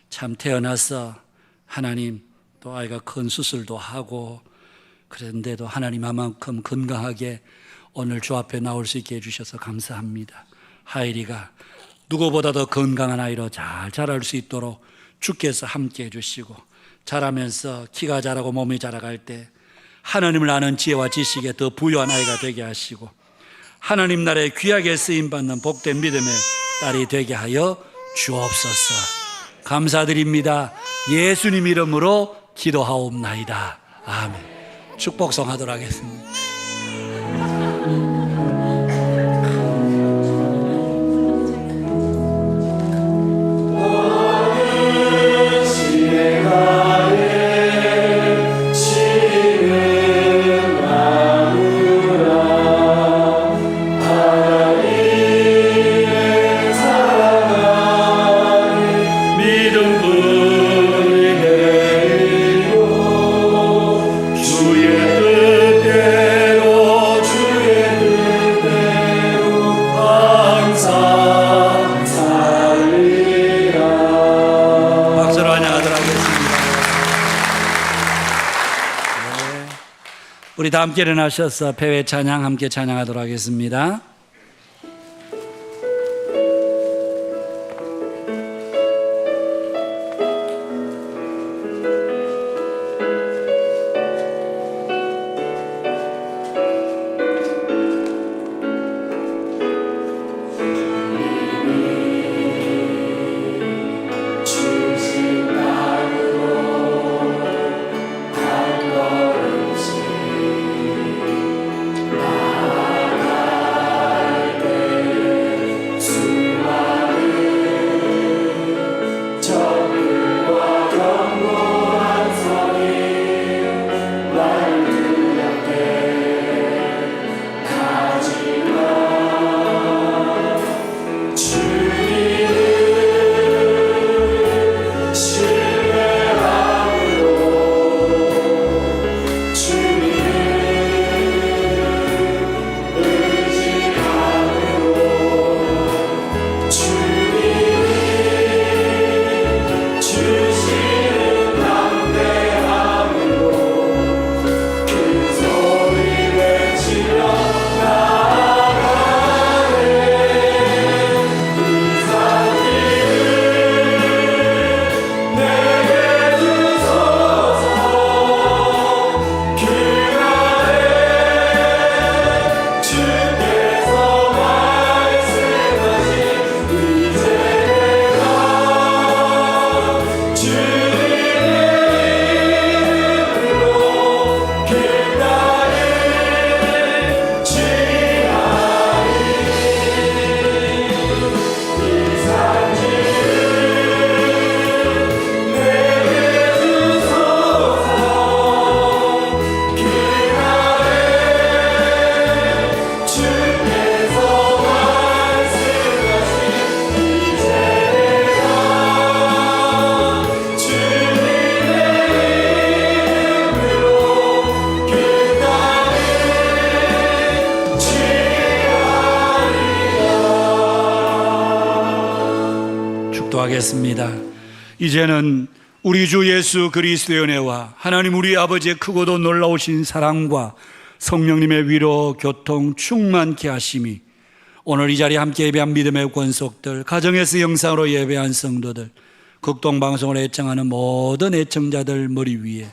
참 태어나서 하나님 또 아이가 큰 수술도 하고 그런데도 하나님 만큼 건강하게 오늘 주 앞에 나올 수 있게 해주셔서 감사합니다. 하이리가 누구보다도 건강한 아이로 잘 자랄 수 있도록 주께서 함께 해주시고 자라면서 키가 자라고 몸이 자라갈 때 하나님을 아는 지혜와 지식에 더 부유한 아이가 되게 하시고 하나님 나라에 귀하게 쓰임받는 복된 믿음의 딸이 되게 하여 주옵소서. 감사드립니다. 예수님 이름으로 기도하옵나이다. 아멘. 축복송하도록 하겠습니다. 우리 다 함께 일어나셔서 배회 찬양 함께 찬양하도록 하겠습니다. 기도하겠습니다. 이제는 우리 주 예수 그리스도의 은혜와 하나님 우리 아버지의 크고도 놀라우신 사랑과 성령님의 위로 교통 충만케 하심이 오늘 이 자리에 함께 예배한 믿음의 권속들, 가정에서 영상으로 예배한 성도들, 극동방송을 애청하는 모든 애청자들 머리 위에,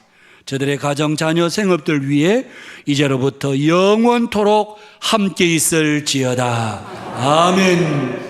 저들의 가정, 자녀, 생업들 위에 이제로부터 영원토록 함께 있을지어다. 아멘.